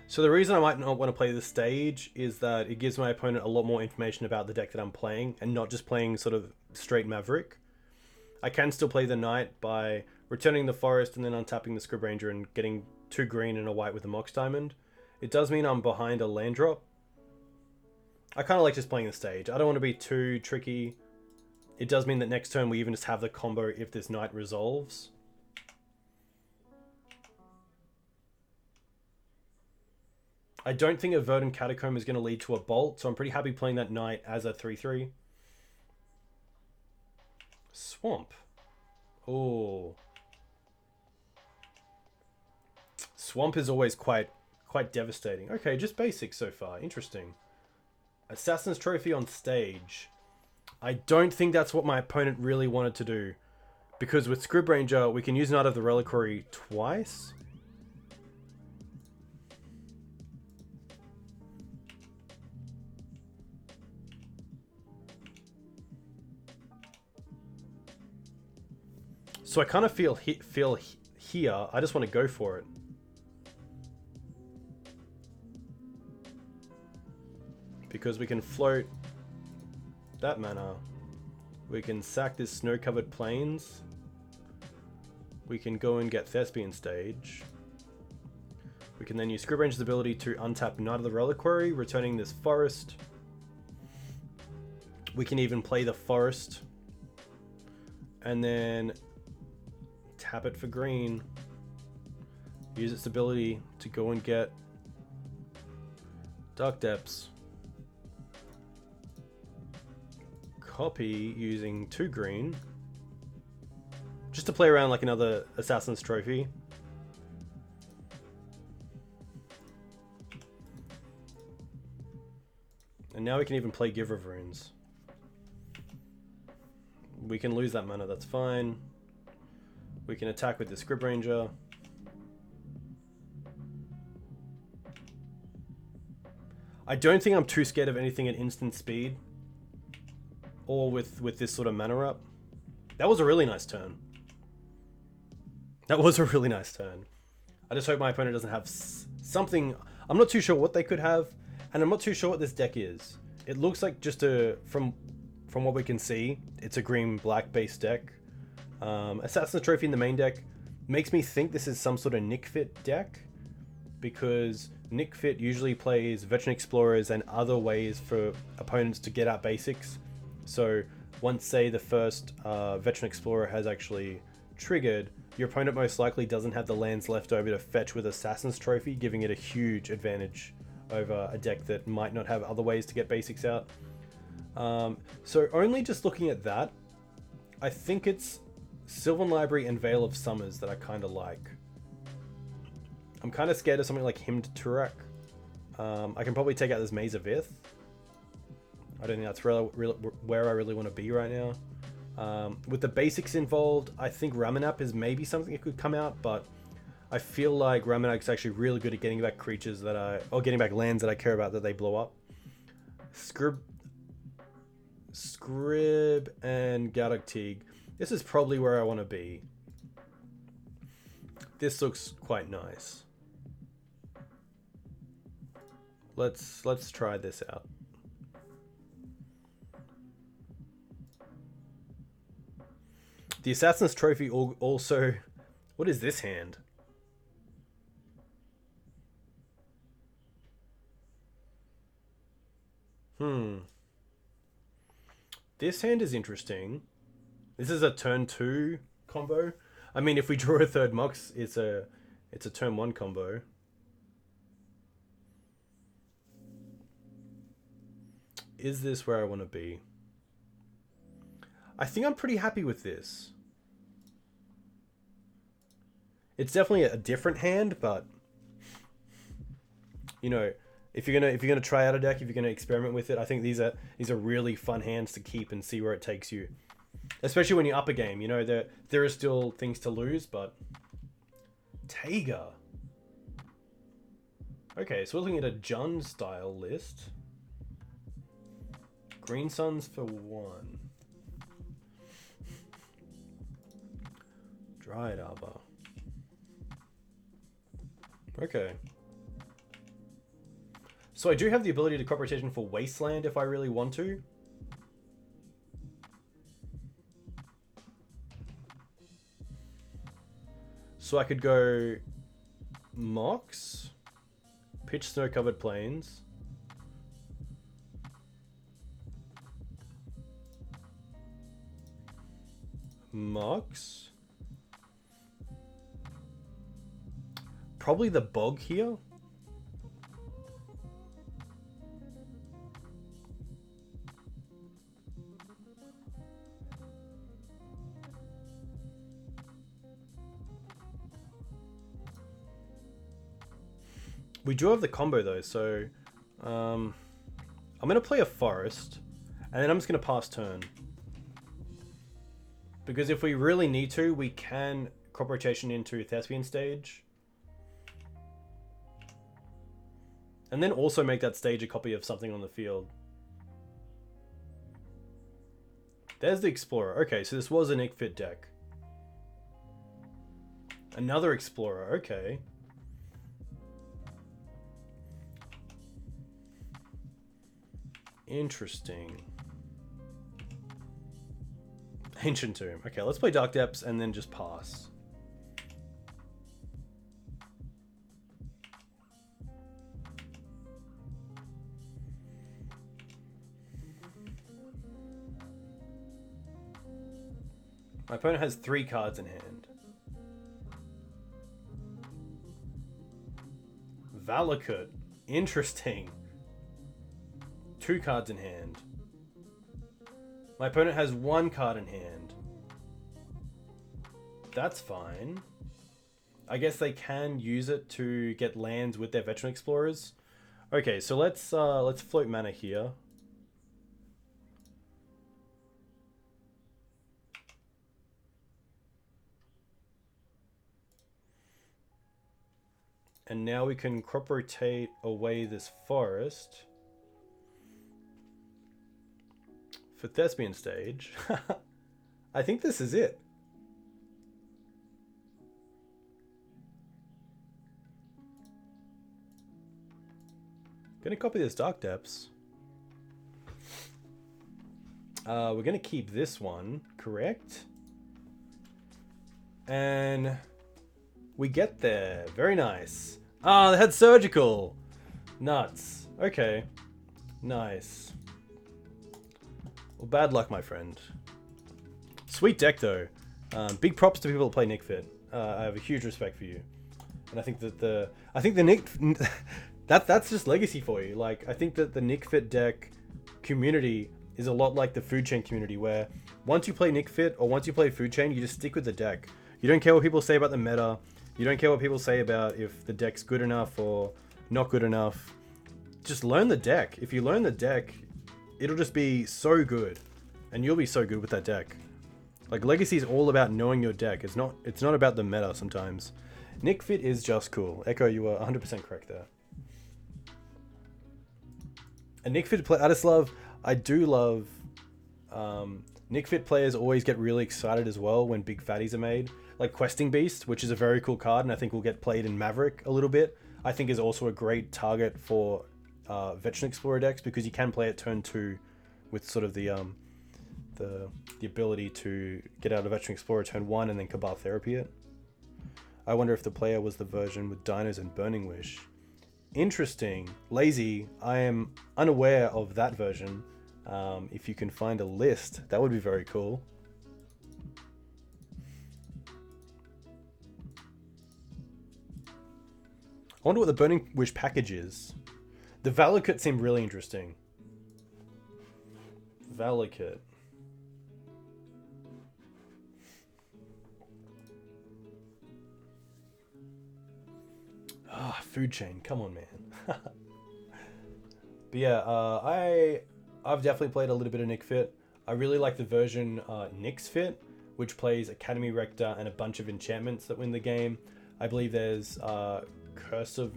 S1: So the reason I might not want to play this stage is that it gives my opponent a lot more information about the deck that I'm playing, and not just playing sort of straight Maverick. I can still play the Knight by returning the Forest and then untapping the Scryb Ranger and getting 2 green and a white with the Mox Diamond. It does mean I'm behind a land drop. I kind of like just playing the stage. I don't want to be too tricky. It does mean that next turn we even just have the combo if this Knight resolves. I don't think a Verdant Catacomb is going to lead to a Bolt, so I'm pretty happy playing that Knight as a 3-3. Swamp. Oh. Swamp is always quite devastating. Okay, just basic so far. Interesting. Assassin's Trophy on stage. I don't think that's what my opponent really wanted to do, because with Scryb Ranger, we can use Knight of the Reliquary twice. So I kind of feel here, I just want to go for it. Because we can float that mana. We can sack this snow-covered plains. We can go and get Thespian stage. We can then use Scryb Ranger's ability to untap Knight of the Reliquary, returning this forest. We can even play the forest. And then tap it for green. Use its ability to go and get Dark Depths. Copy using 2 green. Just to play around like another Assassin's Trophy. And now we can even play Giver of Runes. we can lose that mana, that's fine. We can attack with the Scryb Ranger. I don't think I'm too scared of anything at instant speed. Or with this sort of mana up. That was a really nice turn. That was a really nice turn. I just hope my opponent doesn't have something. I'm not too sure what they could have. And I'm not too sure what this deck is. It looks like just a... From what we can see, it's a green-black based deck. Assassin's Trophy in the main deck makes me think this is some sort of Nick Fit deck. Because Nick Fit usually plays Veteran Explorers and other ways for opponents to get out basics. So once, say, the first Veteran Explorer has actually triggered, your opponent most likely doesn't have the lands left over to fetch with Assassin's Trophy, giving it a huge advantage over a deck that might not have other ways to get basics out. So only just looking at that, I think it's Sylvan Library and Veil of Summers that I kind of like. I'm kind of scared of something like Hymned Turak. I can probably take out this Maze of Ith. I don't think that's where I really want to be right now. With the basics involved, I think Ramunap is maybe something that could come out, but I feel like Ramunap is actually really good at getting back creatures that or getting back lands that I care about that they blow up. Scryb and Gaddock Teeg. This is probably where I want to be. This looks quite nice. Let's try this out. The Assassin's Trophy also... What is this hand? This hand is interesting. This is a turn 2 combo. I mean, if we draw a third Mox, it's a turn 1 combo. Is this where I want to be? I think I'm pretty happy with this. It's definitely a different hand, but you know, if you're gonna try out a deck, if you're gonna experiment with it, I think these are really fun hands to keep and see where it takes you. Especially when you up a game, you know, there are still things to lose, but Taiga. Okay, so we're looking at a Jund style list. Green Suns for 1. Dryad Arbor. Okay. So I do have the ability to crop rotation for Wasteland if I really want to. So I could go Mox, pitch Snow-Covered Plains, Mox, probably the Bog here. We do have the combo though, so I'm going to play a Forest, and then I'm just going to pass turn. Because if we really need to, we can crop rotation into Thespian stage. And then also make that stage a copy of something on the field. There's the Explorer. Okay, so this was a Nick Fit deck. Another Explorer, okay. Interesting. Ancient Tomb. Okay, let's play Dark Depths and then just pass. My opponent has 3 cards in hand. Valakut. Interesting. 2 cards in hand. My opponent has 1 card in hand. That's fine. I guess they can use it to get lands with their Veteran Explorers. Okay, so let's float mana here. And now we can crop rotate away this forest for Thespian stage. I think this is it. Gonna copy this Dark Depths. We're gonna keep this one, correct? And we get there. Very nice. Ah, they had surgical. Nuts. Okay. Nice. Well, bad luck, my friend. Sweet deck, though. Big props to people that play Nick Fit. I have a huge respect for you. And I think that the Nick... that's just legacy for you. Like, I think that the Nick Fit deck community is a lot like the Food Chain community, where once you play Nick Fit or once you play Food Chain, you just stick with the deck. You don't care what people say about the meta. You don't care what people say about if the deck's good enough or not good enough. Just learn the deck. If you learn the deck, it'll just be so good. And you'll be so good with that deck. Like, Legacy is all about knowing your deck. It's not about the meta sometimes. Nick Fit is just cool. Echo, you were 100% correct there. And Nick Fit play, I do love Nick Fit players always get really excited as well when big fatties are made. Like Questing Beast, which is a very cool card, and I think will get played in Maverick a little bit. I think is also a great target for Veteran Explorer decks, because you can play it turn 2 with sort of the ability to get out of Veteran Explorer turn 1 and then Cabal Therapy it. I wonder if the player was the version with Dinos and Burning Wish. Interesting. Lazy, I am unaware of that version. If you can find a list, that would be very cool. I wonder what the Burning Wish package is. The Valakut seemed really interesting. Valakut. Ah, Food Chain. Come on, man. But yeah, I've definitely played a little bit of Nick Fit. I really like the version Nick's Fit, which plays Academy Rector and a bunch of enchantments that win the game. I believe there's Curse of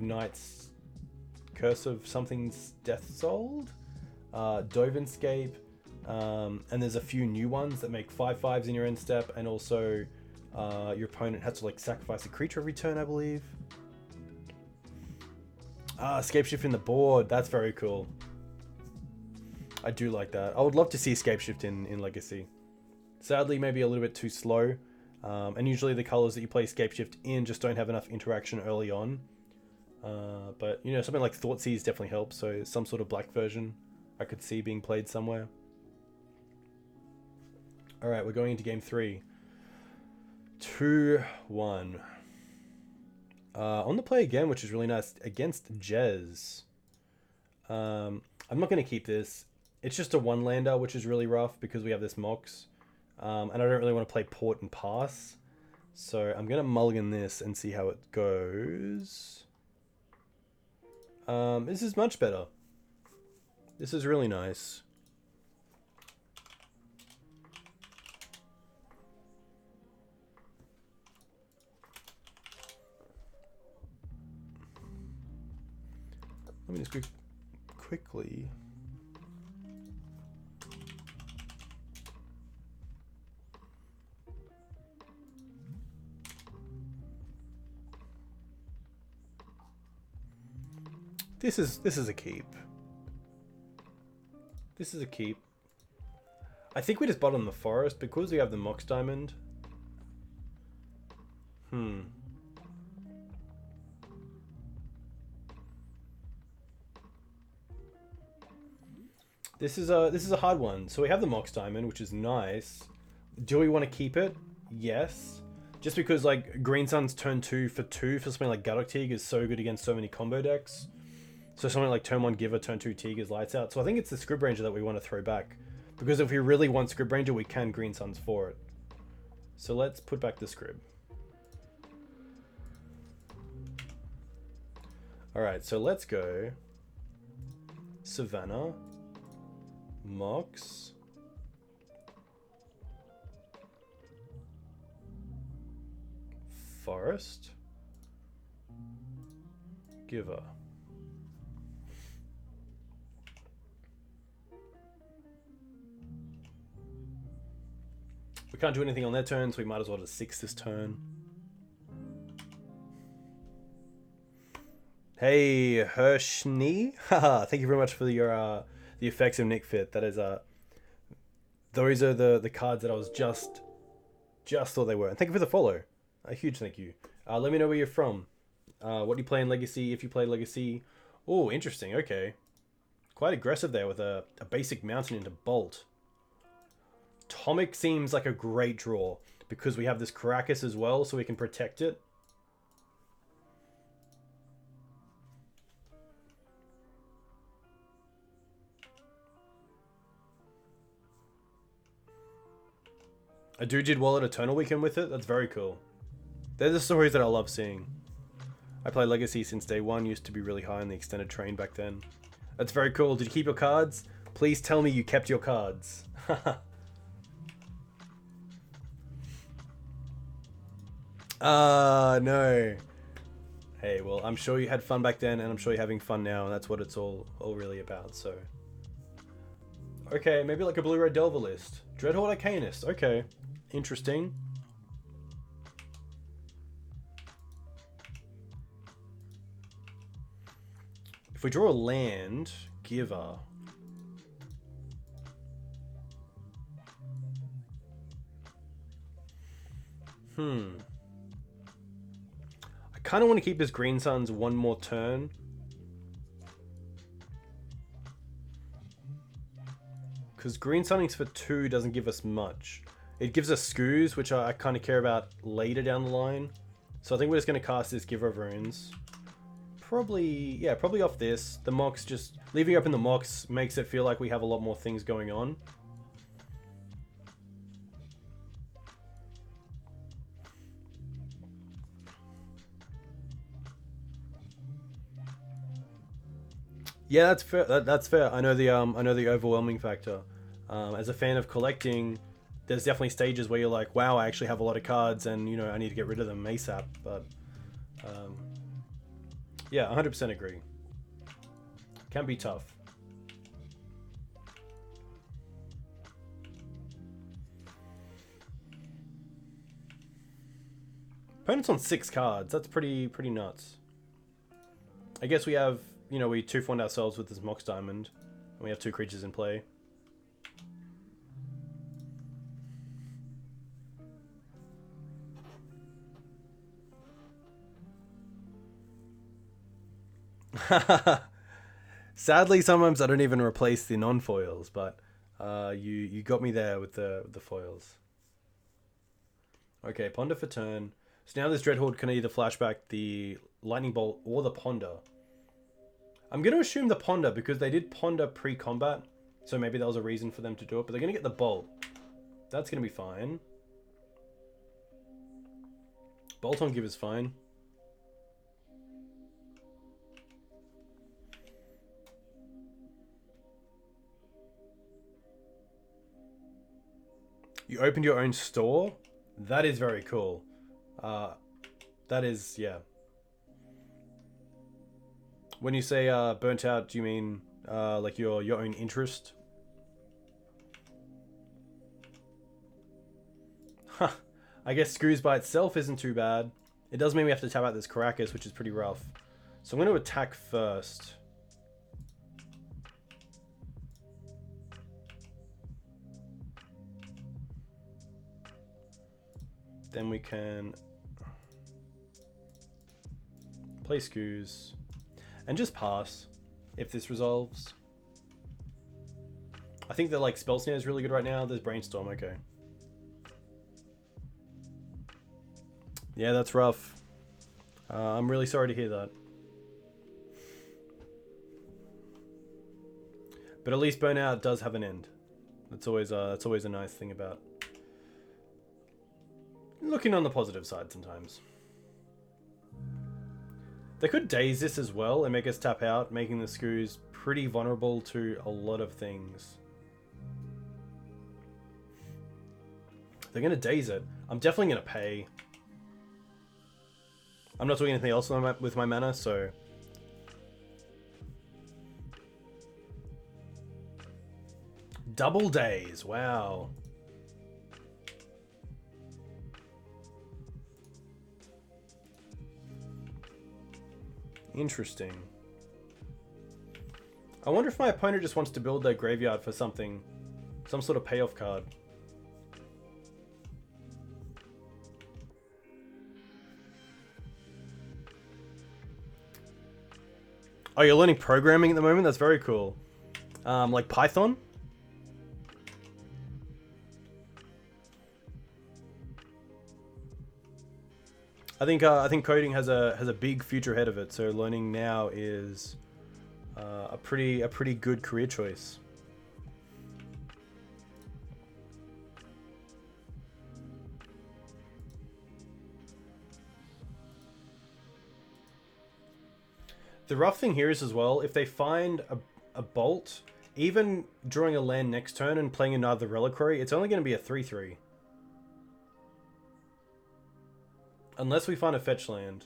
S1: Something's Death Souled, Dovenscape, and there's a few new ones that make 5/5s in your end step, and also your opponent has to like sacrifice a creature every turn, I believe. Escape Shift in the board, that's very cool. I do like that. I would love to see Escape Shift in Legacy. Sadly, maybe a little bit too slow. And usually the colors that you play Escape Shift in just don't have enough interaction early on. But, you know, something like Thoughtseize definitely helps. So some sort of black version I could see being played somewhere. Alright, we're going into game 3. 2-1. On the play again, which is really nice, against Jez. I'm not going to keep this. It's just a 1-lander, which is really rough because we have this Mox. And I don't really want to play Port and Pass. So I'm going to mulligan this and see how it goes. This is much better. This is really nice. Let me just quickly... This is a keep. This is a keep. I think we just bottom the forest because we have the Mox Diamond. This is a hard one. So we have the Mox Diamond, which is nice. Do we want to keep it? Yes. Just because like Green Sun's turn 2 for something like Gaddock Teeg is so good against so many combo decks. So something like turn 1 Giver, turn 2 Teeg is lights out. So I think it's the Scryb Ranger that we want to throw back. Because if we really want Scryb Ranger, we can Green Suns for it. So let's put back the Scryb. Alright, so let's go Savannah, Mox, Forest, Giver. We can't do anything on their turn, so we might as well just 6 this turn. Hey, Hirschney. Haha, thank you very much for your the effects of Nick Fit. That is those are the cards that I was just thought they were. And thank you for the follow. A huge thank you. Let me know where you're from. What do you play in Legacy, if you play Legacy. Oh, interesting. Okay. Quite aggressive there with a basic mountain into Bolt. Tomik seems like a great draw because we have this Karakas as well, so we can protect it. A dude did well at Eternal Weekend with it. That's very cool. They're the stories that I love seeing. I play Legacy since day one. Used to be really high on the extended train back then. That's very cool. Did you keep your cards? Please tell me you kept your cards. No. Hey, well, I'm sure you had fun back then, and I'm sure you're having fun now, and that's what it's all really about, so. Okay, maybe like a Blue-Red Delver list. Dreadhorde Arcanist, okay. Interesting. If we draw a land, Giver. I kind of want to keep his Green Suns one more turn. Because Green Sunnings for 2 doesn't give us much. It gives us Scoos, which I kind of care about later down the line. So I think we're just going to cast this Giver of Runes. Probably, yeah, probably off this. The Mox, just leaving open the Mox makes it feel like we have a lot more things going on. Yeah, that's fair. That's fair. I know the overwhelming factor. As a fan of collecting, there's definitely stages where you're like, wow, I actually have a lot of cards, and you know I need to get rid of them ASAP. But yeah, 100% agree. Can be tough. Opponent's on 6 cards. That's pretty nuts. I guess we have, you know, we 2-fund ourselves with this Mox Diamond, and we have 2 creatures in play. Sadly, sometimes I don't even replace the non-foils, but you got me there with the foils. Okay, Ponder for turn. So now this Dreadhorde can either flashback the Lightning Bolt or the Ponder. I'm going to assume the Ponder because they did Ponder pre-combat, so maybe that was a reason for them to do it, but they're going to get the Bolt. That's going to be fine. Bolt on Give is fine. You opened your own store? That is very cool. That is, yeah. When you say burnt out, do you mean like your own interest? Huh. I guess Screws by itself isn't too bad. It does mean we have to tap out this Karakas, which is pretty rough. So I'm going to attack first. Then we can play Scoos and just pass if this resolves. I think that like Spell Snare is really good right now. There's Brainstorm, okay. Yeah, that's rough. I'm really sorry to hear that. But at least Burnout does have an end. That's always a nice thing about looking on the positive side sometimes. They could daze this as well and make us tap out, making the Screws pretty vulnerable to a lot of things. They're going to daze it. I'm definitely going to pay. I'm not doing anything else with my mana, so Double days, wow. Interesting. I wonder if my opponent just wants to build their graveyard for something. Some sort of payoff card. Oh, you're learning programming at the moment? That's very cool. Like Python? I think coding has a big future ahead of it. So learning now is a pretty good career choice. The rough thing here is as well, if they find a bolt, even drawing a land next turn and playing another Reliquary, it's only going to be a 3/3. Unless we find a fetch land.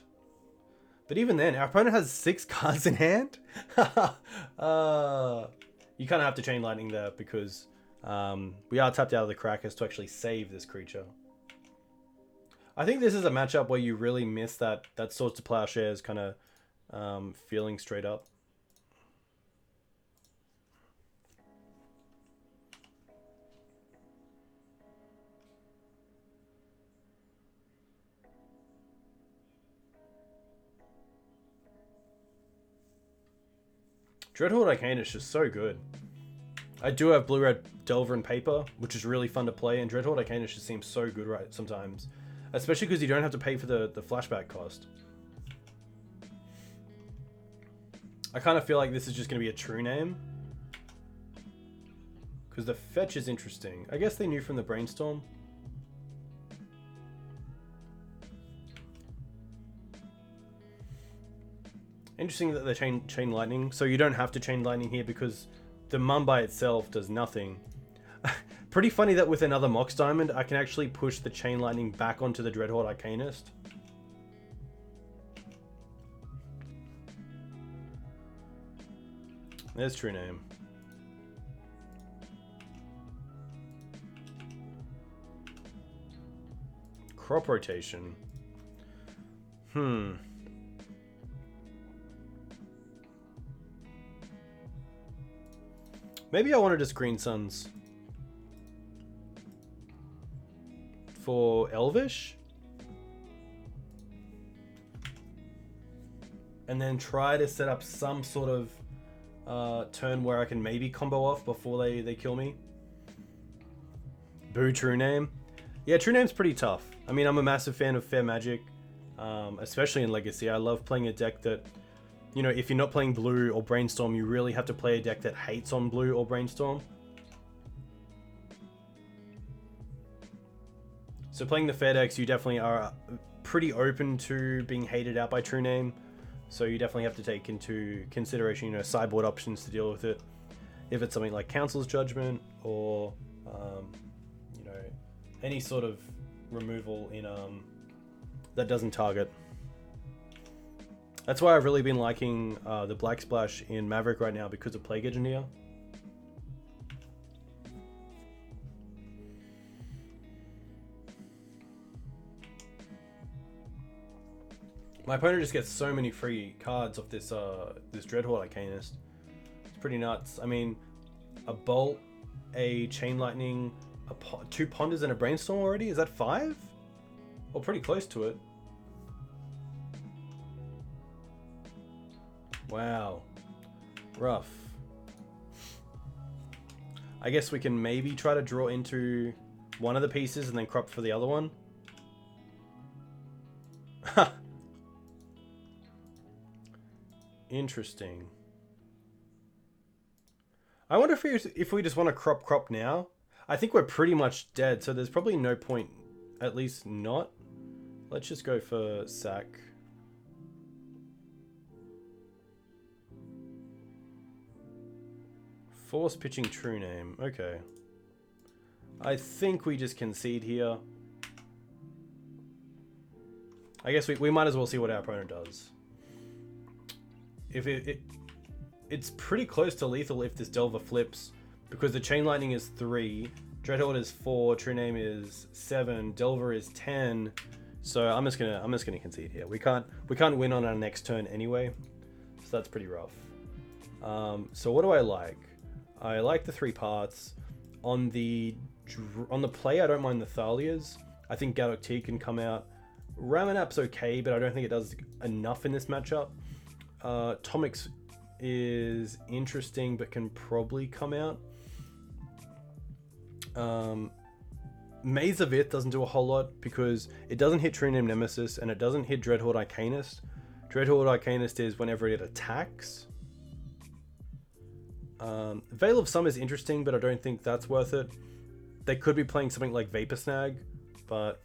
S1: But even then, our opponent has 6 cards in hand. You kind of have to Chain Lightning there because we are tapped out of the Karakas to actually save this creature. I think this is a matchup where you really miss that Swords to Plowshares kind of feeling straight up. Dreadhorde Arcane is just so good. I do have Blue-Red Delver and Paper, which is really fun to play, and Dreadhorde Arcane just seems so good right sometimes. Especially because you don't have to pay for the flashback cost. I kind of feel like this is just going to be a true name. Because the fetch is interesting. I guess they knew from the Brainstorm. Interesting that they chain lightning. So you don't have to chain lightning here because the Mum by itself does nothing. Pretty funny that with another Mox Diamond, I can actually push the chain lightning back onto the Dreadhorde Arcanist. There's true name. Crop rotation. Maybe I wanted just Green Suns. For Elvish? And then try to set up some sort of turn where I can maybe combo off before they kill me. Boo True Name. Yeah, True Name's pretty tough. I mean, I'm a massive fan of Fair Magic, especially in Legacy. I love playing a deck that, you know, if you're not playing blue or Brainstorm, you really have to play a deck that hates on blue or Brainstorm. So playing the fair decks, you definitely are pretty open to being hated out by True Name. So you definitely have to take into consideration, you know, sideboard options to deal with it. If it's something like Council's Judgment or, you know, any sort of removal in that doesn't target. That's why I've really been liking the Black Splash in Maverick right now because of Plague Engineer. My opponent just gets so many free cards off this this Dreadhorde Arcanist. It's pretty nuts. I mean, a Bolt, a Chain Lightning, two Ponders and a Brainstorm already? Is that 5? Or pretty close to it. Wow. Rough. I guess we can maybe try to draw into one of the pieces and then crop for the other one. Ha! Interesting. I wonder if we just want to crop now. I think we're pretty much dead, so there's probably no point, at least not. Let's just go for sack. Force pitching True Name. Okay. I think we just concede here. I guess we might as well see what our opponent does. If it's pretty close to lethal if this Delver flips. because the Chain Lightning is 3, Dreadhorde is 4, True Name is 7, Delver is 10. So I'm just gonna concede here. We can't win on our next turn anyway, so that's pretty rough. So what do I like? I like the 3 parts. On the play, I don't mind the Thalias. I think Gaddock Teeg can come out. Ramunap's okay, but I don't think it does enough in this matchup. Tomik is interesting, but can probably come out. Maze of Ith doesn't do a whole lot because it doesn't hit True Name Nemesis and it doesn't hit Dreadhorde Arcanist. Dreadhorde Arcanist is whenever it attacks. Veil of Summer is interesting, but I don't think that's worth it. They could be playing something like Vapor Snag, but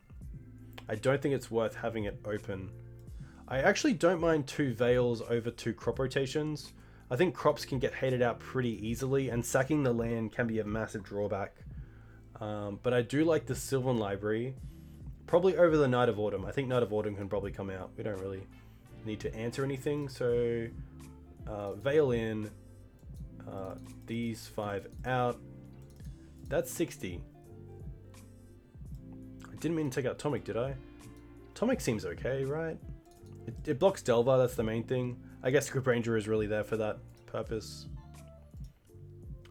S1: I don't think it's worth having it open. I actually don't mind 2 Veils over 2 crop rotations. I think crops can get hated out pretty easily, and sacking the land can be a massive drawback. But I do like the Sylvan Library, probably over the Night of Autumn. I think Night of Autumn can probably come out. We don't really need to answer anything, so Veil in, these 5 out. That's 60. I didn't mean to take out Tomik, did I? Tomik seems okay, right? It blocks Delver, that's the main thing. I guess Scryb Ranger is really there for that purpose.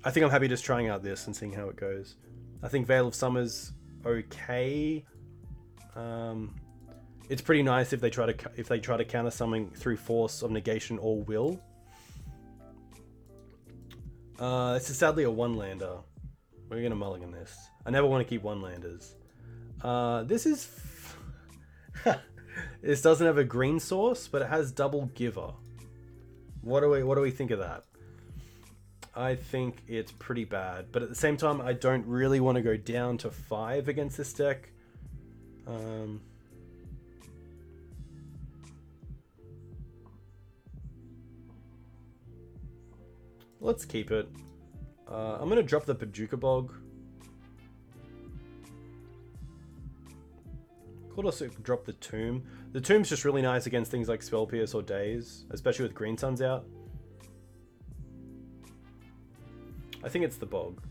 S1: I think I'm happy just trying out this and seeing how it goes. I think Veil of Summer's okay. It's pretty nice if they try to counter something through Force of Negation or Will. This is sadly a 1-lander. We're gonna mulligan this. I never want to keep 1-landers. This is this doesn't have a green source, but it has double giver. What do we think of that? I think it's pretty bad, but at the same time, I don't really want to go down to 5 against this deck. Let's keep it. I'm going to drop the Bojuka Bog. Could also drop the Tomb. The Tomb's just really nice against things like Spell Pierce or Daze, especially with Green Sun's out. I think it's the Bog.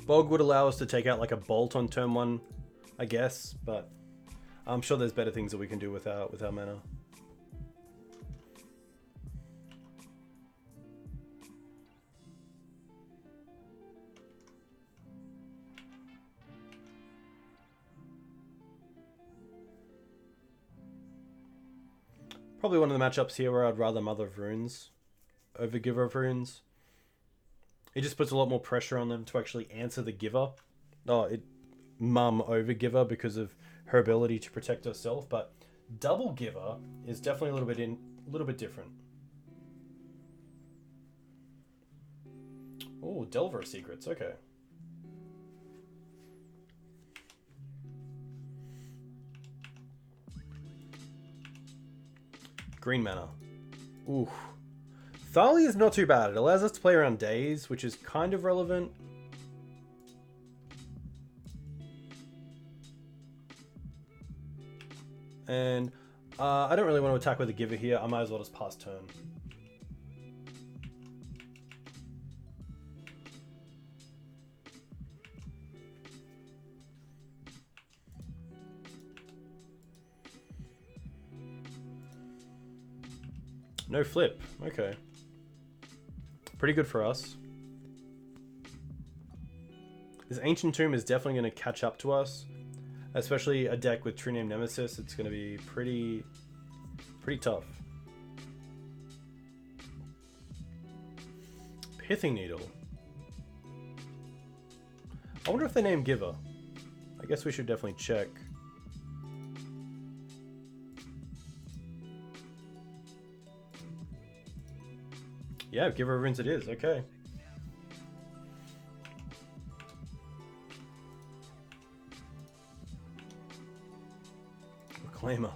S1: Bog would allow us to take out like a Bolt on turn 1, I guess, but I'm sure there's better things that we can do with our mana. Probably one of the matchups here where I'd rather Mother of Runes over Giver of Runes. It just puts a lot more pressure on them to actually answer the Giver. Mum over Giver because of her ability to protect herself, but double Giver is definitely a little bit different. Oh, Delver Secrets, okay. Green mana. Ooh. Thalia is not too bad. It allows us to play around Daze, which is kind of relevant. And I don't really want to attack with a Giver here. I might as well just pass turn. No flip. Okay. Pretty good for us. This Ancient Tomb is definitely going to catch up to us. Especially a deck with True Name Nemesis. It's going to be pretty tough. Pithing Needle. I wonder if they name Giver. I guess we should definitely check. Yeah, Giver of Runes it is. Okay. Reclaimer.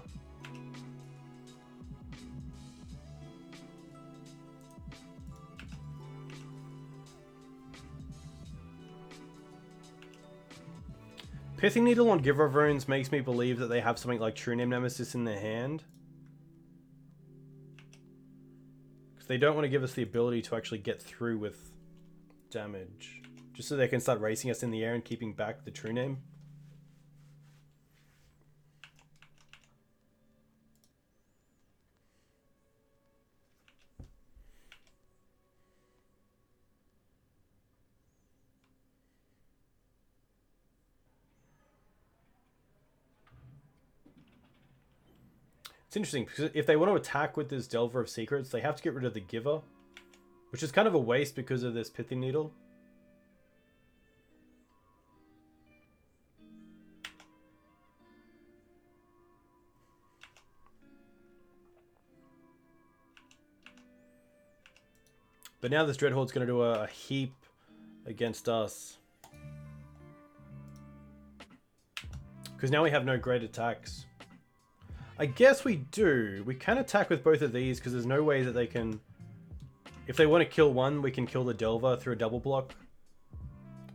S1: Pithing Needle on Giver of Runes makes me believe that they have something like True Name Nemesis in their hand. they don't want to give us the ability to actually get through with damage. Just so they can start racing us in the air and keeping back the true name. It's interesting, because if they want to attack with this Delver of Secrets, they have to get rid of the Giver. Which is kind of a waste because of this Pithing Needle. But now this Dreadhoard's going to do a heap against us. Because now we have no great attacks. I guess we do. We can attack with both of these because there's no way that they can... If they want to kill one, we can kill the Delver through a double block.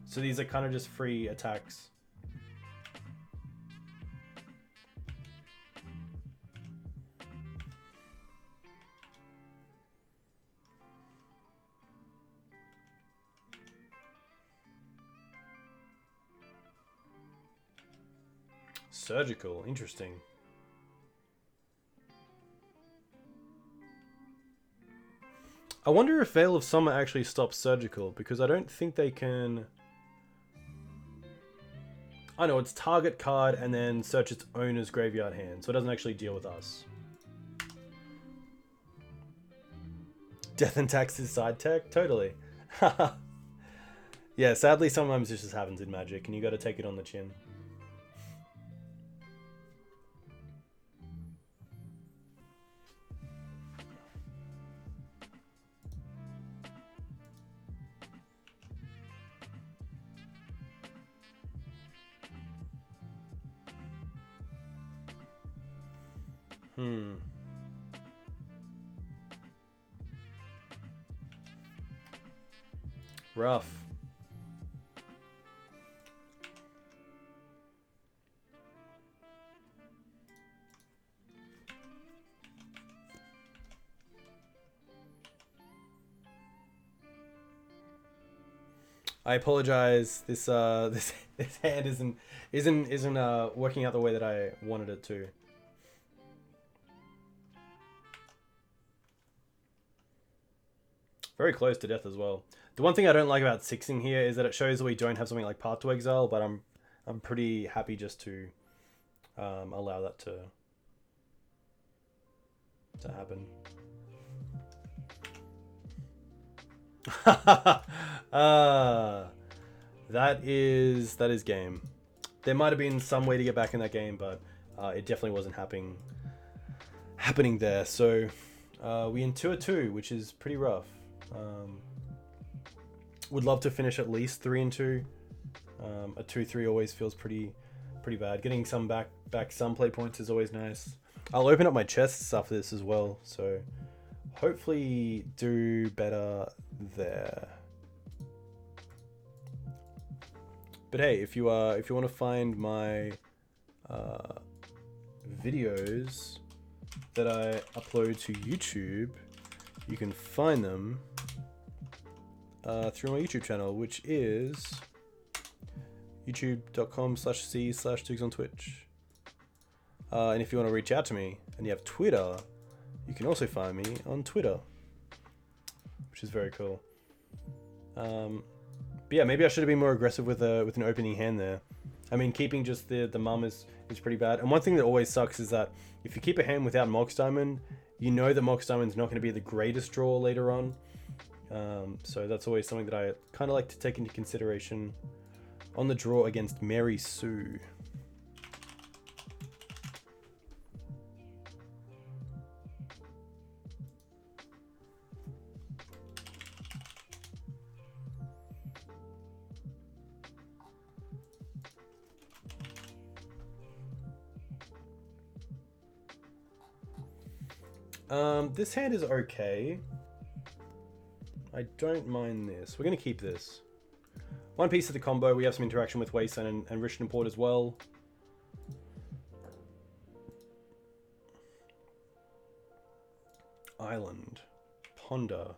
S1: So these are kind of just free attacks. Surgical, interesting. I wonder if Veil of Summer actually stops Surgical, because I don't think they can... I know, it's target card and then search its owner's graveyard hand, so it doesn't actually deal with us. Death and Taxes side tech? Totally. Yeah, sadly sometimes this just happens in Magic, and you gotta take it on the chin. Rough. I apologize. This this hand isn't working out the way that I wanted it to. Very close to death as well. The one thing I don't like about sixing here is that it shows that we don't have something like Path to Exile, but I'm pretty happy just to allow that to happen. That is game. There might have been some way to get back in that game, but it definitely wasn't happening there. So we in 2-2, which is pretty rough. Would love to finish at least 3-2. A 2-3 always feels pretty bad. Getting some back some play points is always nice. I'll open up my chests after this as well, so hopefully do better there. But hey, if you want to find my videos that I upload to YouTube, you can find them through my YouTube channel, which is youtube.com/c/DugsOnTwitch. And if you want to reach out to me and you have Twitter, you can also find me on Twitter, which is very cool. But yeah, maybe I should have been more aggressive with an opening hand there. I mean, keeping just the mum is pretty bad. And one thing that always sucks is that if you keep a hand without Mox Diamond, you know that Mox Diamond's not going to be the greatest draw later on. So that's always something that I kind of like to take into consideration on the draw against Mary Sue. This hand is okay. I don't mind this. We're going to keep this. One piece of the combo, we have some interaction with Wasteland and Rishadan Port as well. Island. Ponder.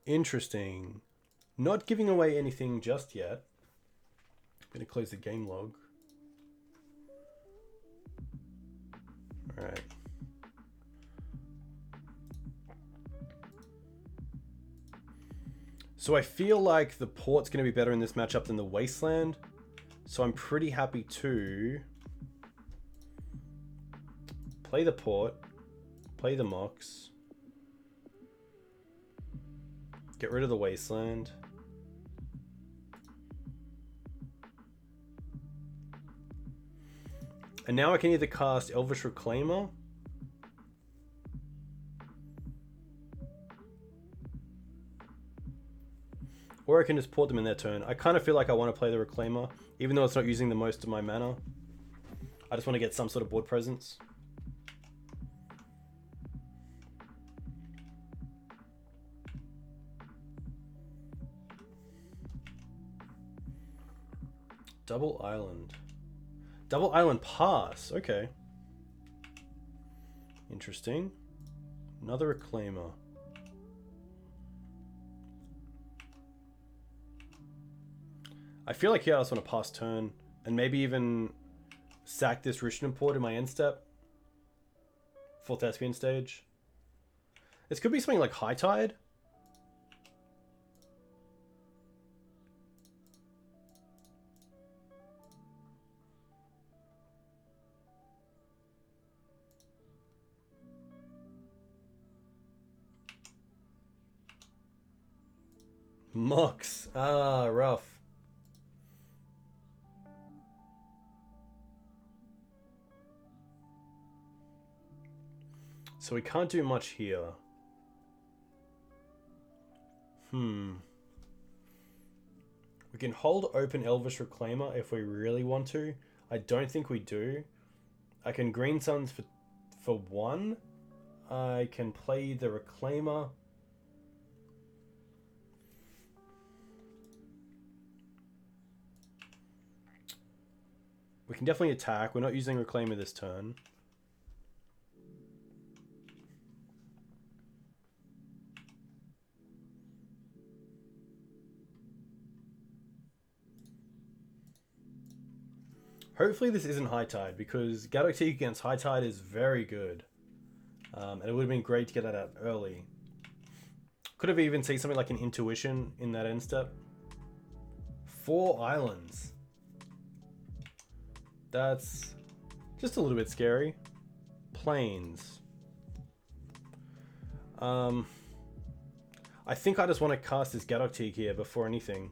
S1: Interesting. Not giving away anything just yet. I'm going to close the game log. Alright. So I feel like the Port's going to be better in this matchup than the Wasteland. So I'm pretty happy to play the Port, play the Mox, get rid of the Wasteland. And now I can either cast Elvish Reclaimer or I can just port them in their turn. I kind of feel like I want to play the Reclaimer, even though it's not using the most of my mana. I just want to get some sort of board presence. Double Island. Double Island pass. Okay. Interesting. Another Reclaimer. I feel like here I just want to pass turn and maybe even sack this Rishadan Port in my end step for Thespian stage. This could be something like High Tide. Mox. Ah, rough. So we can't do much here. We can hold open Elvish Reclaimer if we really want to. I don't think we do. I can Green Suns for one. I can play the Reclaimer. We can definitely attack. We're not using Reclaimer this turn. Hopefully this isn't High Tide, because Gaddock Teeg against High Tide is very good. And it would have been great to get that out early. Could have even seen something like an Intuition in that end step. 4 islands. That's just a little bit scary. Plains. I think I just want to cast this Gaddock Teeg here before anything,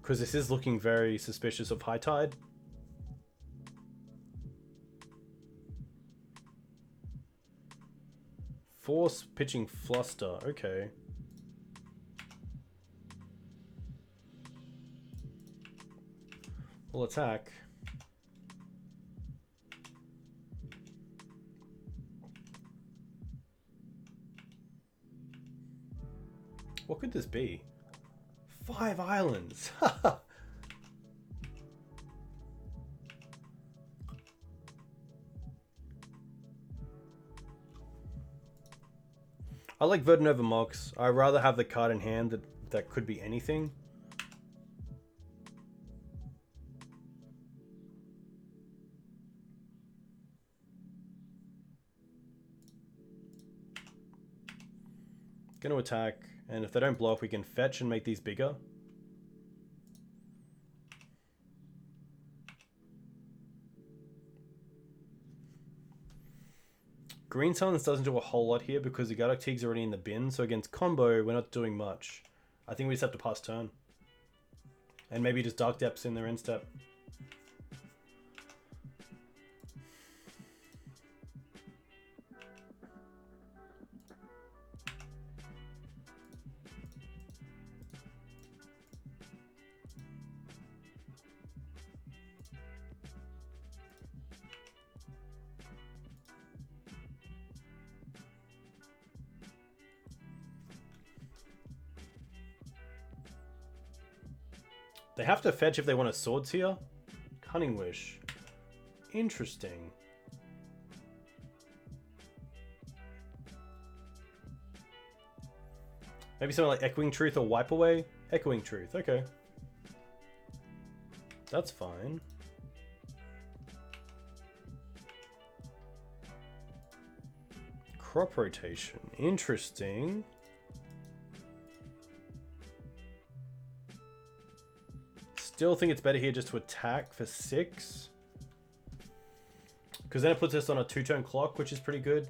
S1: because this is looking very suspicious of High Tide. Force pitching Fluster. Okay. We'll attack. What could this be? 5 islands. I like Verdant over Mox. I'd rather have the card in hand that could be anything. Gonna attack, and if they don't block, we can fetch and make these bigger. Green Suns doesn't do a whole lot here because the Gaddock Teeg's already in the bin, so against combo, we're not doing much. I think we just have to pass turn. And maybe just Dark Depths in their end step. They have to fetch if they want a Swords here. Cunning Wish. Interesting. Maybe something like Echoing Truth or Wipe Away? Echoing Truth, okay. That's fine. Crop rotation, interesting. Still think it's better here just to attack for 6. Because then it puts us on a 2-turn clock, which is pretty good.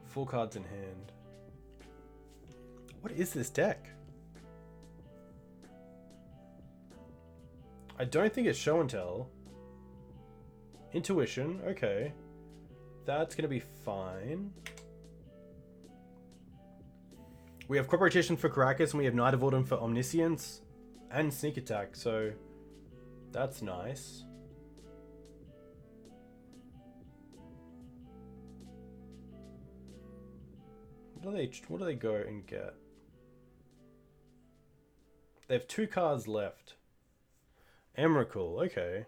S1: Full cards in hand. What is this deck? I don't think it's show and tell. Intuition, okay. That's gonna be fine. We have Crop Rotation for Karakas and we have Night of Autumn for Omniscience and Sneak Attack, so that's nice. What do they go and get? They have 2 cards left. Emrakul, okay.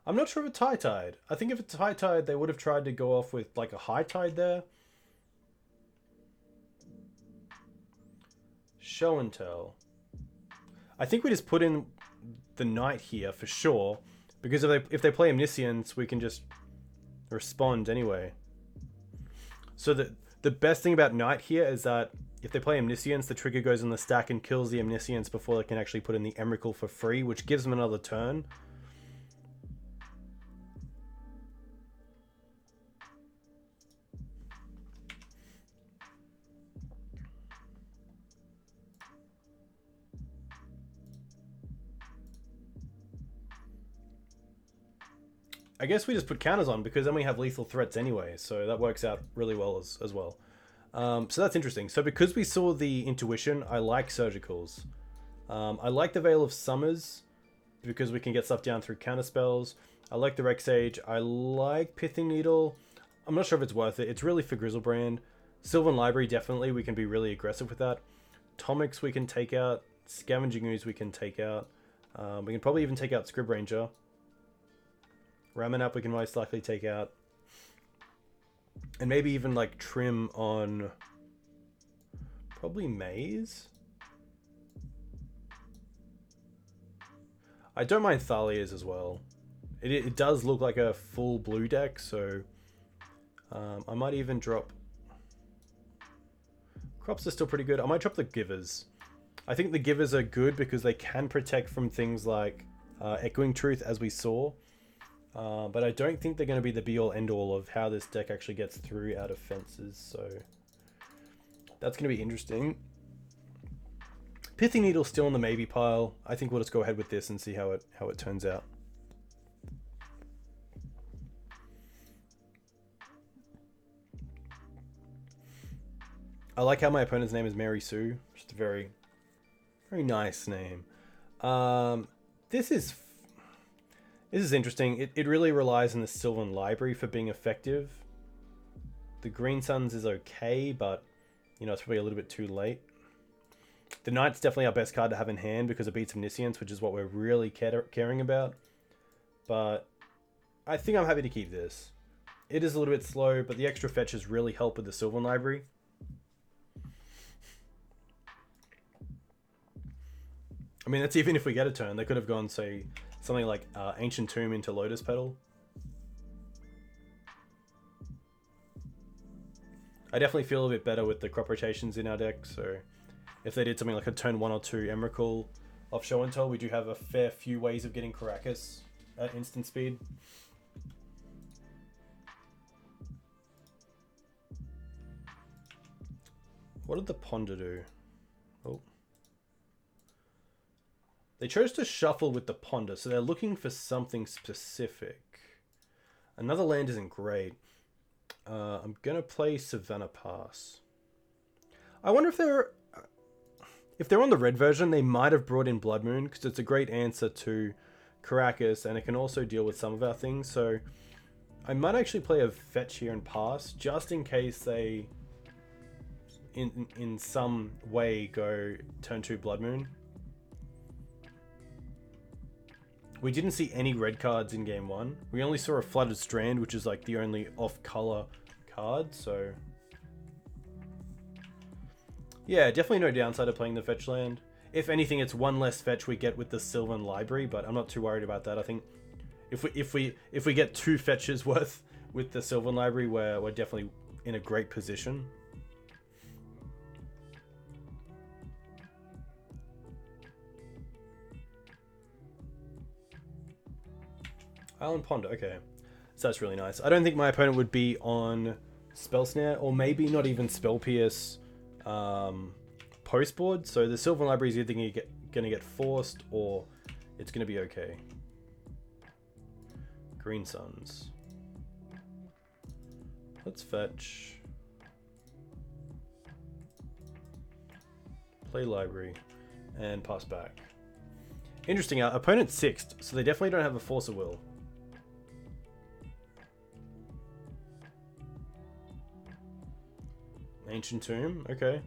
S1: I'm not sure of a Tide. I think if it's High Tide, they would have tried to go off with like a High Tide there. Show and tell. I think we just put in the Knight here for sure, because if they play Omniscience, we can just respond anyway. So the best thing about Knight here is that if they play Omniscience, the trigger goes in the stack and kills the Omniscience before they can actually put in the Emrakul for free, which gives them another turn. I guess we just put counters on because then we have lethal threats anyway, so that works out really well as well. So that's interesting. So because we saw the Intuition, I like Surgicals. I like the Veil of Summers because we can get stuff down through counter spells. I like the Rec Sage. I like Pithing Needle. I'm not sure if it's worth it. It's really for Grizzlebrand. Sylvan Library, definitely. We can be really aggressive with that. Tomiks we can take out. Scavenging Ooze we can take out. We can probably even take out Scryb Ranger. Ramunap we can most likely take out. And maybe even like trim on probably Maze. I don't mind Thalia's as well. It does look like a full blue deck, so I might even drop... Crops are still pretty good. I might drop the Givers. I think the Givers are good because they can protect from things like Echoing Truth, as we saw. But I don't think they're going to be the be-all, end-all of how this deck actually gets through out of fences, so that's going to be interesting. Pithing Needle still in the maybe pile. I think we'll just go ahead with this and see how it turns out. I like how my opponent's name is Mary Sue. Just a very, very nice name. This is interesting. It really relies on the Sylvan Library for being effective. The Green Suns is okay, but you know, it's probably a little bit too late. The Knight's definitely our best card to have in hand because it beats Omniscience, which is what we're really caring about. But I think I'm happy to keep this. It is a little bit slow, but the extra fetches really help with the Sylvan Library. I mean, that's even if we get a turn. They could have gone, say, something like Ancient Tomb into Lotus Petal. I definitely feel a bit better with the crop rotations in our deck, so if they did something like a turn 1 or 2 Emrakul off Show and Tell, we do have a fair few ways of getting Karakas at instant speed. What did the Ponder do? Oh. They chose to shuffle with the Ponder, so they're looking for something specific. Another land isn't great. I'm going to play Savannah Pass. I wonder if they're on the red version, they might have brought in Blood Moon, because it's a great answer to Karakas, and it can also deal with some of our things. So I might actually play a fetch here and pass, just in case they in some way go turn 2 Blood Moon. We didn't see any red cards in game 1. We only saw a Flooded Strand, which is like the only off-color card, so... Yeah, definitely no downside of playing the fetch land. If anything, it's one less fetch we get with the Sylvan Library, but I'm not too worried about that. I think if we get 2 fetches worth with the Sylvan Library, we're definitely in a great position. Island Pond, okay. So that's really nice. I don't think my opponent would be on Spell Snare, or maybe not even Spell Pierce post board. So the Sylvan Library is either going to get forced, or it's going to be okay. Green Suns. Let's fetch. Play Library. And pass back. Interesting, our opponent's 6th, so they definitely don't have a Force of Will. Ancient Tomb, okay.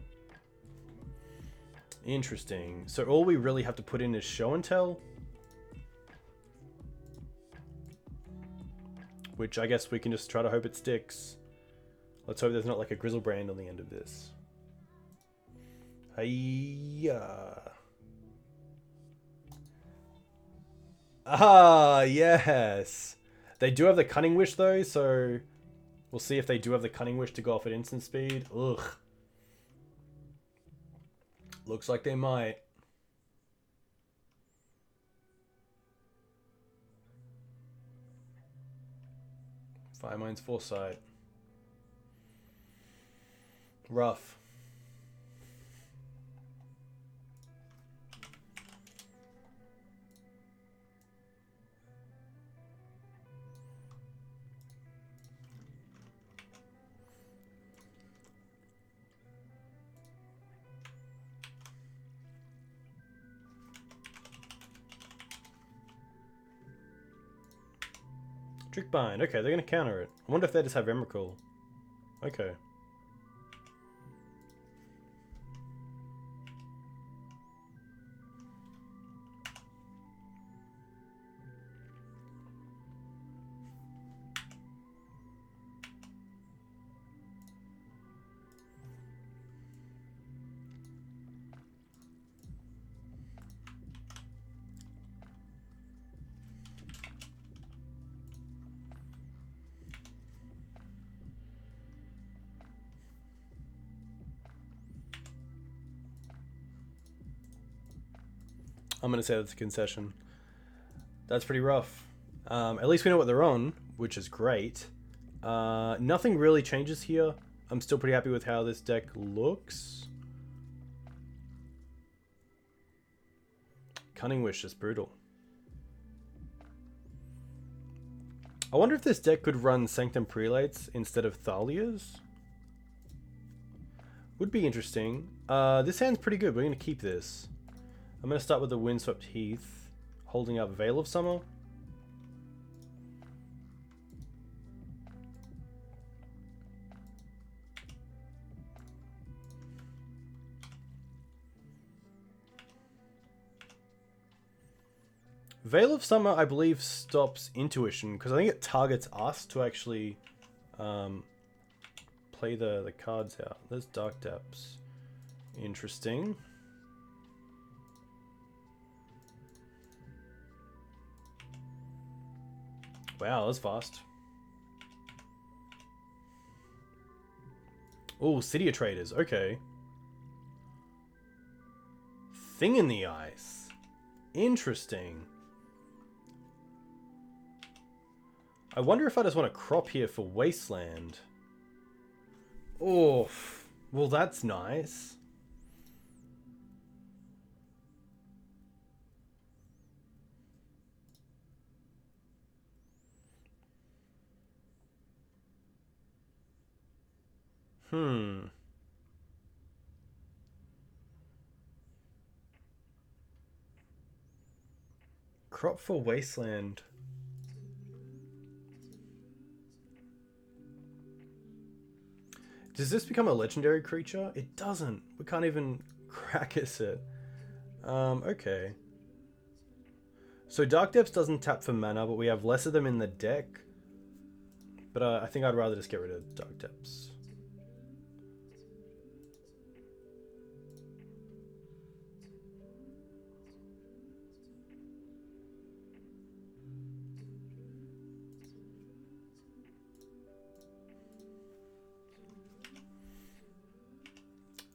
S1: Interesting. So all we really have to put in is Show and Tell. Which I guess we can just try to hope it sticks. Let's hope there's not like a Grizzlebrand on the end of this. Hiya. Ah, yes. They do have the Cunning Wish though, so we'll see if they do have the Cunning Wish to go off at instant speed. Ugh. Looks like they might. Firemind's Foresight. Rough. Trickbind. Okay, they're going to counter it. I wonder if they just have Emrakul. Okay. I'm going to say that's a concession. That's pretty rough. At least we know what they're on, which is great. Nothing really changes here. I'm still pretty happy with how this deck looks. Cunning Wish is brutal. I wonder if this deck could run Sanctum Prelates instead of Thalias. Would be interesting. This hand's pretty good. We're going to keep this. I'm going to start with the Windswept Heath, holding up Veil of Summer. Veil of Summer, I believe, stops Intuition, because I think it targets us to actually play the cards out. There's Dark Depths. Interesting. Wow, that's fast. Oh, City of Traders. Okay. Thing in the Ice. Interesting. I wonder if I just want to crop here for Wasteland. Oh, well, that's nice. Crop for Wasteland. Does this become a legendary creature? It doesn't. We can't even Karakas it. Okay. So Dark Depths doesn't tap for mana, but we have less of them in the deck. But I think I'd rather just get rid of Dark Depths.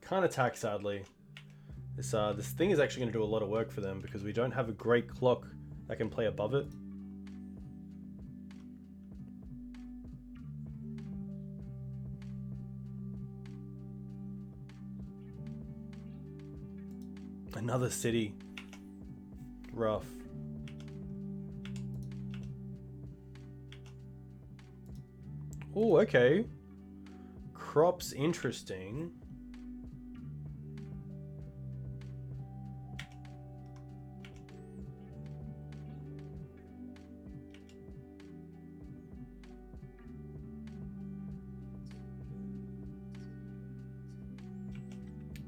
S1: Can't attack, sadly. This thing is actually going to do a lot of work for them because we don't have a great clock that can play above it. Another city. Rough. Oh, okay. Crop's interesting.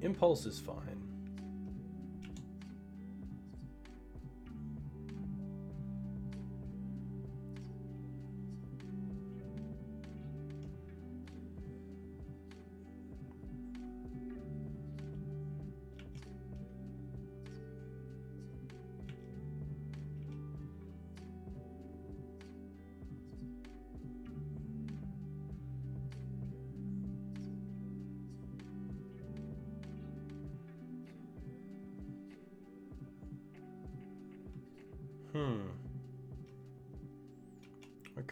S1: Impulse is fine.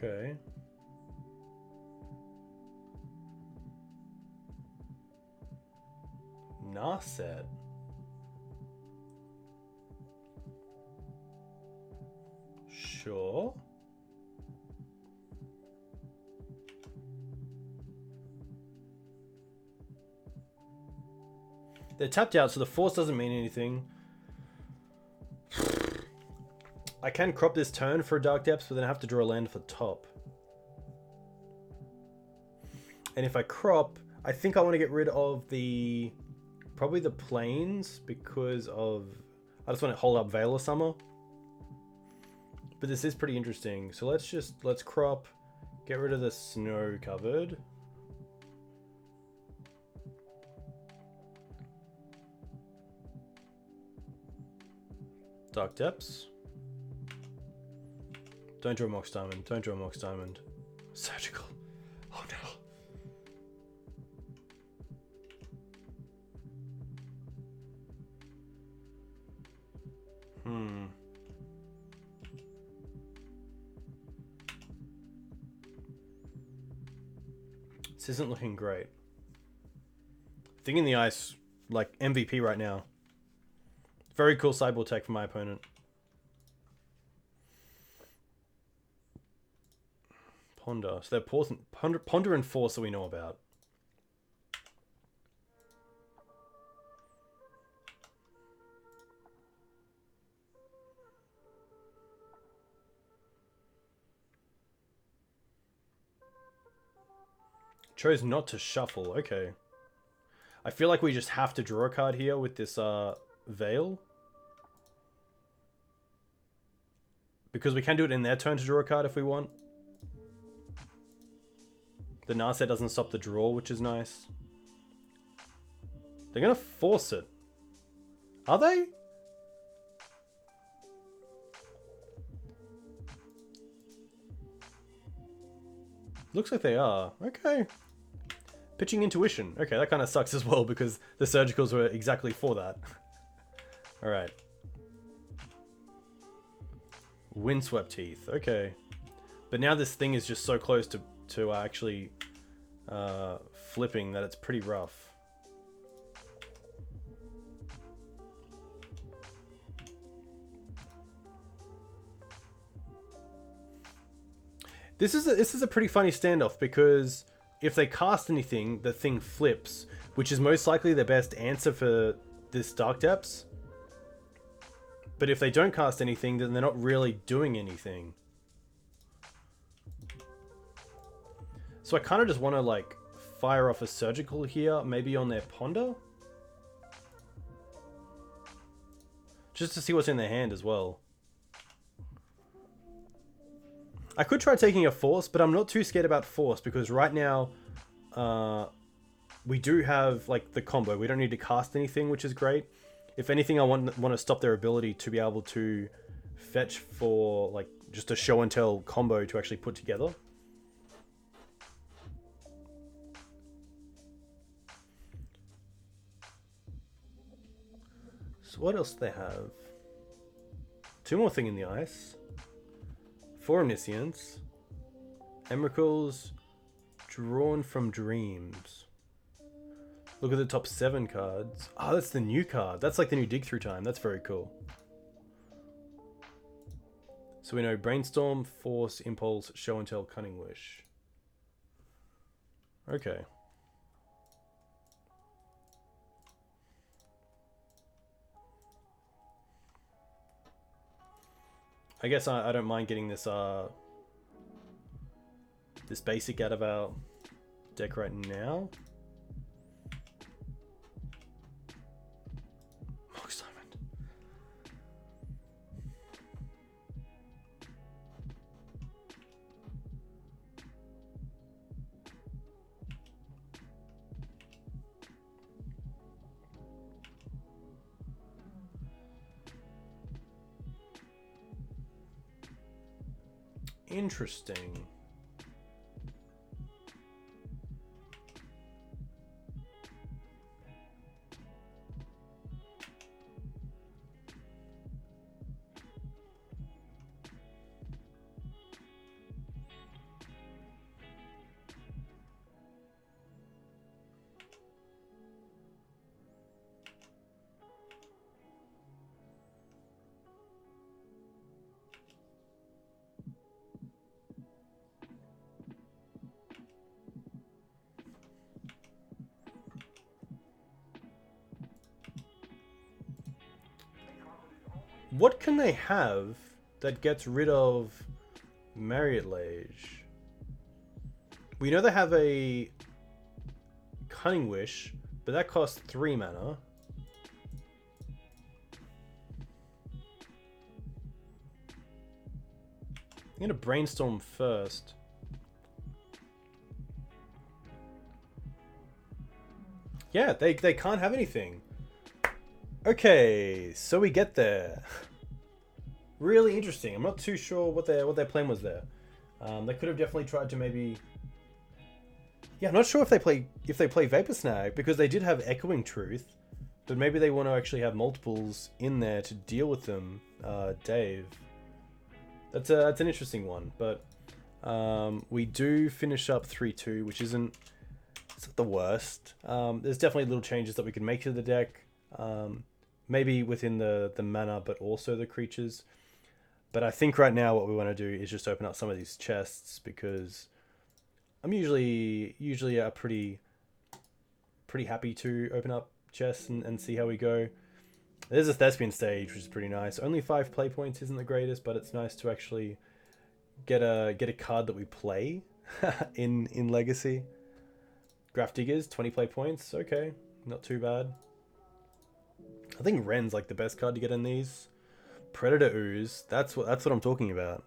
S1: Okay. Narset. Sure. They're tapped out, so the force doesn't mean anything. I can crop this turn for Dark Depths, but then I have to draw a land for the top. And if I crop, I think I want to get rid of the... probably the plains, because of... I just want to hold up Veil of Summer. But this is pretty interesting. So let's crop, get rid of the snow covered. Dark Depths. Don't draw Mox Diamond. Don't draw Mox Diamond. Surgical. Oh no. This isn't looking great. Thing in the Ice, like MVP right now. Very cool sideboard tech for my opponent. Ponder. So they're Ponder and Force that we know about. Chose not to shuffle. Okay. I feel like we just have to draw a card here with this Veil. Because we can do it in their turn to draw a card if we want. The Narset doesn't stop the draw, which is nice. They're going to force it. Are they? Looks like they are. Okay. Pitching Intuition. Okay, that kind of sucks as well because the Surgicals were exactly for that. Alright. Windswept Heath. Okay. But now this thing is just so close to actually flipping that it's pretty rough. This is a pretty funny standoff because if they cast anything, the thing flips, which is most likely the best answer for this Dark Depths. But if they don't cast anything, then they're not really doing anything. So I kind of just want to like fire off a surgical here, maybe on their ponder? Just to see what's in their hand as well. I could try taking a force, but I'm not too scared about force because right now we do have like the combo. We don't need to cast anything, which is great. If anything, I want to stop their ability to be able to fetch for like just a show and tell combo to actually put together. So what else do they have? 2 more thing in the ice. 4 Omniscience. Emeralds drawn from dreams. Look at the top 7 cards. Oh, that's the new card. That's like the new dig through time. That's very cool. So we know Brainstorm, Force, Impulse, Show and Tell, Cunning Wish. Okay. I guess I don't mind getting this this basic out of our deck right now. Mox Diamond. Interesting. What can they have that gets rid of Marriott Lage? We know they have a Cunning Wish, but that costs 3 mana. I'm gonna Brainstorm first. Yeah, they can't have anything. Okay, so we get there. Really interesting. I'm not too sure what their plan was there. They could have definitely tried to maybe. Yeah, I'm not sure if they play Vapor Snag because they did have Echoing Truth, but maybe they want to actually have multiples in there to deal with them. Dave, that's an interesting one, but we do finish up 3-2, which isn't the worst. There's definitely little changes that we can make to the deck. Maybe within the mana, but also the creatures. But I think right now what we want to do is just open up some of these chests because I'm usually pretty happy to open up chests and see how we go. There's a Thespian stage, which is pretty nice. Only 5 play points isn't the greatest, but it's nice to actually get a card that we play in Legacy. Graph Diggers, 20 play points. Okay, not too bad. I think Ren's like the best card to get in these. Predator Ooze, that's what I'm talking about.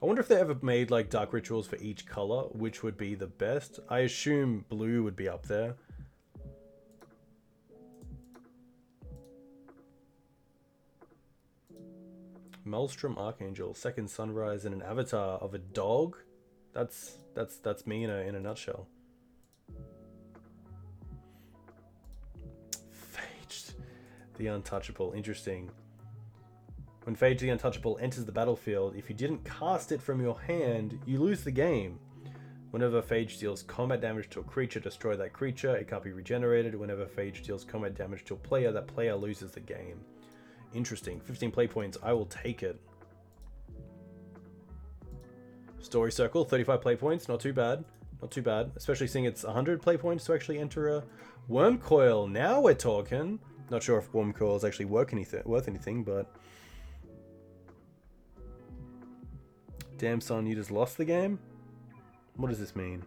S1: I wonder if they ever made like dark rituals for each color, which would be the best. I assume blue would be up there. Maelstrom Archangel, Second Sunrise, and an avatar of a dog. That's me in a nutshell. The Untouchable, interesting. When Phage the Untouchable enters the battlefield, if you didn't cast it from your hand, you lose the game. Whenever Phage deals combat damage to a creature, destroy that creature. It can't be regenerated. Whenever Phage deals combat damage to a player, that player loses the game. Interesting. 15 play points. I will take it. Story Circle, 35 play points. Not too bad. Not too bad. Especially seeing it's 100 play points to actually enter a Worm Coil. Now we're talking. Not sure if Worm Coils actually worth anything, but... Damn son, you just lost the game? What does this mean?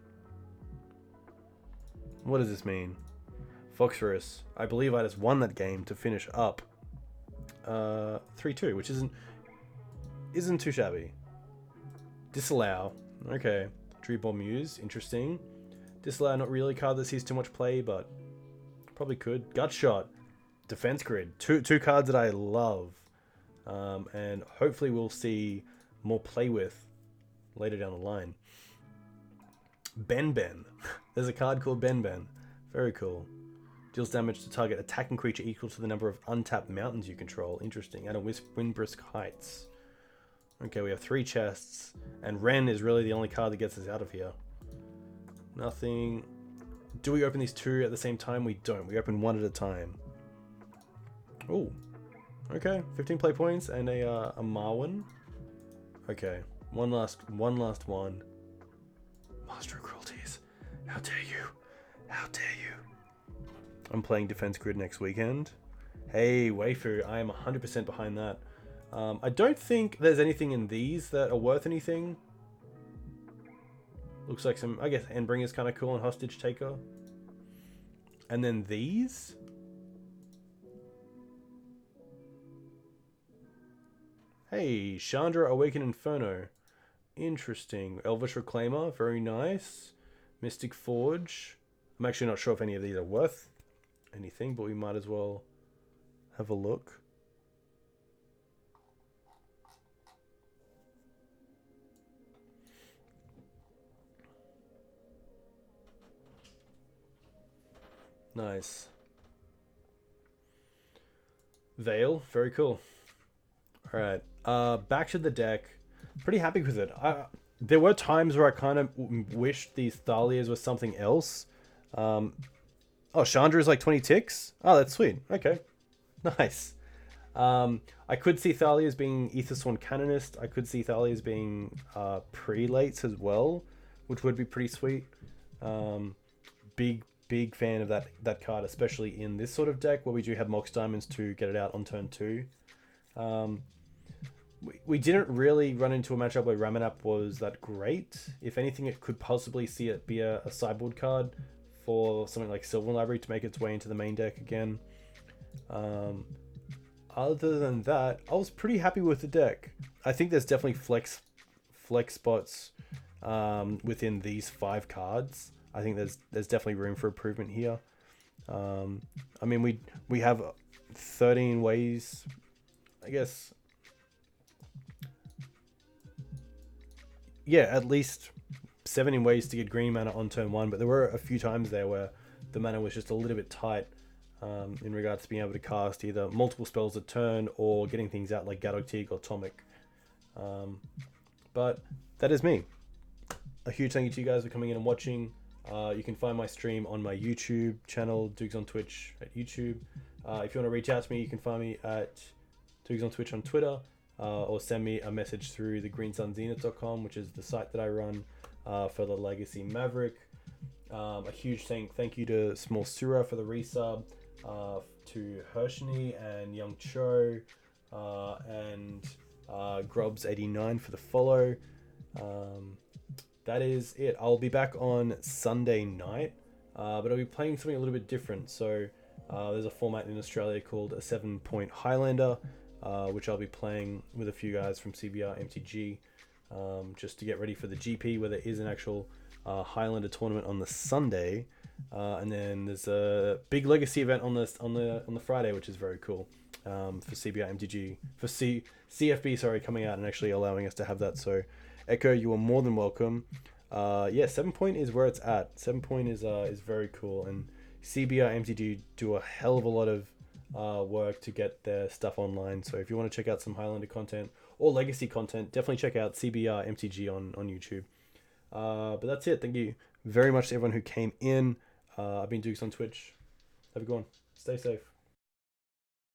S1: What does this mean? Phosphorus. I believe I just won that game to finish up 3-2, which isn't too shabby. Disallow. Okay. Dreamball Muse. Interesting. Disallow, not really a card that sees too much play, but probably could. Gutshot. Defense Grid. Two cards that I love. And hopefully we'll see more play with later down the line. Ben. There's a card called Ben. Very cool. Deals damage to target attacking creature equal to the number of untapped mountains you control. Interesting. And a Windbrisk Heights. Okay, we have 3 chests. And Ren is really the only card that gets us out of here. Nothing. Do we open these 2 at the same time? We don't. We open 1 at a time. Oh. Okay. 15 play points and a Marwyn. Okay. One last one. Master of Cruelties. How dare you? How dare you? I'm playing Defense Grid next weekend. Hey, Waifu, I am 100% behind that. I don't think there's anything in these that are worth anything. Looks like some, I guess, Endbringer's kind of cool and Hostage Taker. And then these? Hey, Chandra Awakened Inferno. Interesting. Elvish Reclaimer, very nice. Mystic Forge. I'm actually not sure if any of these are worth anything, but we might as well have a look. Nice. Veil, very cool. Alright, back to the deck. Pretty happy with it. There were times where I kind of wished these Thalias were something else. Oh, Chandra is like 20 ticks? Oh, that's sweet. Okay. Nice. I could see Thalias being Aethersworn Canonist. I could see Thalias being Prelates as well, which would be pretty sweet. Big fan of that card, especially in this sort of deck where we do have Mox Diamonds to get it out on turn 2. We didn't really run into a matchup where Ramunap was that great. If anything, it could possibly see it be a sideboard card for something like Sylvan Library to make its way into the main deck again. Other than that, I was pretty happy with the deck. I think there's definitely flex spots within these 5 cards. I think there's definitely room for improvement here. I mean, we have 13 ways, I guess. Yeah, at least 17 ways to get green mana on turn 1, but there were a few times there where the mana was just a little bit tight in regards to being able to cast either multiple spells a turn or getting things out like Gaddock Teeg or Tomik. But that is me. A huge thank you to you guys for coming in and watching. You can find my stream on my YouTube channel, Dukes on Twitch at YouTube. If you want to reach out to me, you can find me at Dukes on Twitch on Twitter. Or send me a message through the greensunzenith.com, which is the site that I run for the Legacy Maverick. A huge thank you to Small Sura for the resub, to Hershni and Young Cho, and Grobs89 for the follow. That is it. I'll be back on Sunday night, but I'll be playing something a little bit different. So there's a format in Australia called a 7-point Highlander, which I'll be playing with a few guys from CBR MTG, just to get ready for the GP, where there is an actual Highlander tournament on the Sunday, and then there's a big Legacy event on the Friday, which is very cool, for CBR MTG, for CFB, sorry, coming out and actually allowing us to have that. So Echo, you are more than welcome. Yeah, 7-point is where it's at. 7-point is very cool, and CBR MTG do a hell of a lot of work to get their stuff online. So if you want to check out some Highlander content or Legacy content, definitely check out CBR MTG on YouTube. But that's it. Thank you very much to everyone who came in. I've been Dukes on Twitch. Have a good one. Stay safe.